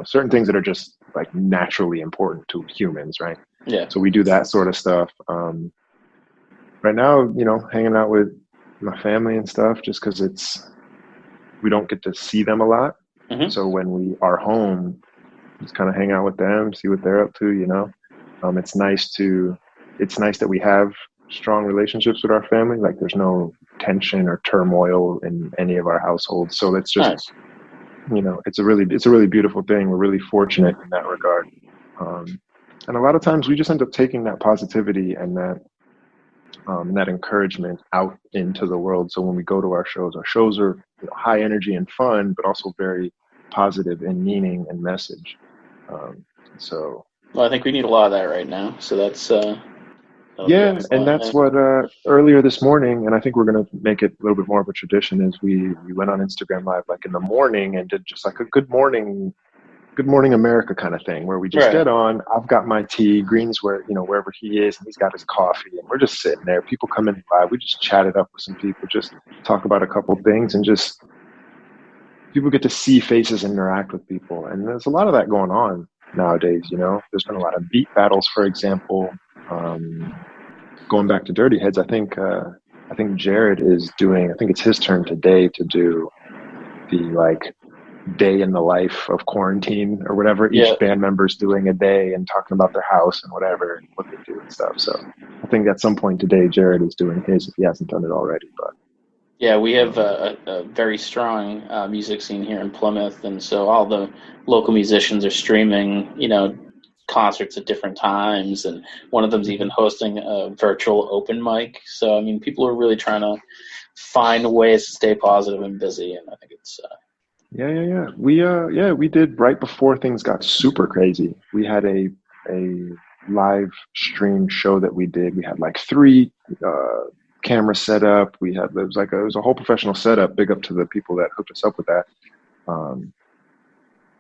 certain things that are just like naturally important to humans, right?
Yeah.
So we do that sort of stuff. Right now, hanging out with my family and stuff, just because we don't get to see them a lot.
Mm-hmm.
So when we are home, just kind of hang out with them, see what they're up to, It's nice that we have strong relationships with our family. Like there's no tension or turmoil in any of our households. So it's just, it's a really beautiful thing. We're really fortunate in that regard. And a lot of times we just end up taking that positivity and that encouragement out into the world. So when we go to our shows are high energy and fun, but also very positive in meaning and message.
Well, I think we need a lot of that right now. So that's
and that's what earlier this morning, and I think we're going to make it a little bit more of a tradition, is we went on Instagram Live like in the morning and did just like a Good Morning America kind of thing, where we just get on. I've got my tea, Green's wherever he is, and he's got his coffee, and we're just sitting there. People come in live. We just chat it up with some people, just talk about a couple of things, and just people get to see faces and interact with people. And there's a lot of that going on nowadays. There's been a lot of beat battles, for example. Going back to Dirty Heads, I think Jared is doing. I think it's his turn today to do the like day in the life of quarantine or whatever. Each band member's doing a day and talking about their house and whatever and what they do and stuff. So I think at some point today, Jared is doing his if he hasn't done it already. But
yeah, we have a very strong music scene here in Plymouth, and so all the local musicians are streaming, concerts at different times, and one of them's even hosting a virtual open mic. So, I mean, people are really trying to find ways to stay positive and busy, and I think
Yeah. We did right before things got super crazy. We had a live stream show that we did. We had like 3 cameras set up. It was a whole professional setup. Big up to the people that hooked us up with that. Um,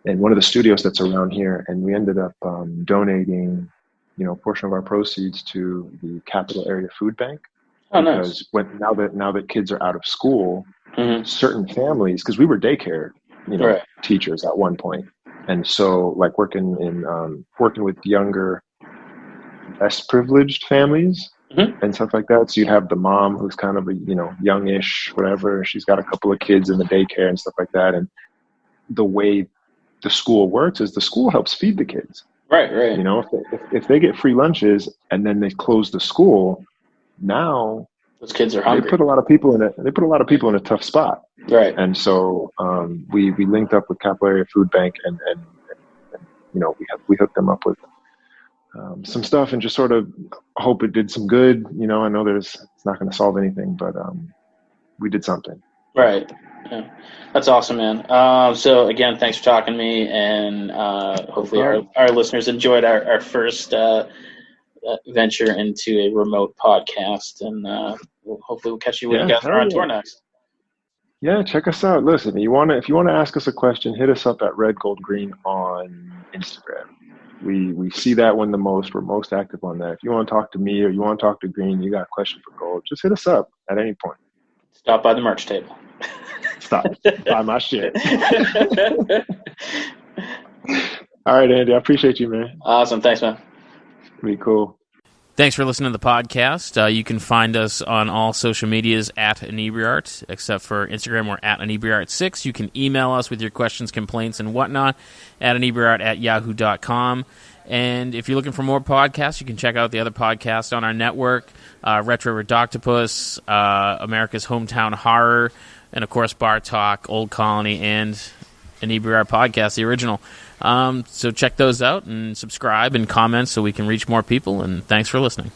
in one of the studios that's around here, and we ended up donating, a portion of our proceeds to the Capital Area Food Bank.
Oh,
Because
nice.
now that kids are out of school,
Hmm.
certain families, because we were daycare,
Right.
teachers at one point, and so like working with younger, less privileged families
Hmm.
and stuff like that. So you'd have the mom who's kind of a youngish, whatever. She's got a couple of kids in the daycare and stuff like that, and the way the school works is the school helps feed the kids.
Right. Right.
If they get free lunches and then they close the school, now
Those kids are
they
hungry.
put a lot of people in a tough spot.
Right.
And so we linked up with Capital Area Food Bank, and we hooked them up with some stuff, and just sort of hope it did some good. I know it's not going to solve anything, but we did something.
Right. Yeah. That's awesome, man. So again, thanks for talking to me, and hopefully our listeners enjoyed our first venture into a remote podcast, and hopefully we'll catch you when you guys are on tour next.
Yeah, check us out. Listen, if you want to ask us a question, hit us up at Red Gold Green on Instagram. We see that one the most. We're most active on that. If you want to talk to me or you want to talk to Green, you got a question for Gold, just hit us up at any point.
Stop by the merch table.
Stop. Buy my shit. All right, Andy. I appreciate you, man.
Awesome. Thanks, man.
Be cool.
Thanks for listening to the podcast. You can find us on all social medias at Inebri-art, except for Instagram, we're at Inebri-art6. You can email us with your questions, complaints, and whatnot at Inebri-art@yahoo.com. And if you're looking for more podcasts, you can check out the other podcasts on our network, Retro Redoctopus, America's Hometown Horror, and, of course, Bar Talk, Old Colony, and Inebri-art Podcast, the original. So check those out and subscribe and comment so we can reach more people, and thanks for listening.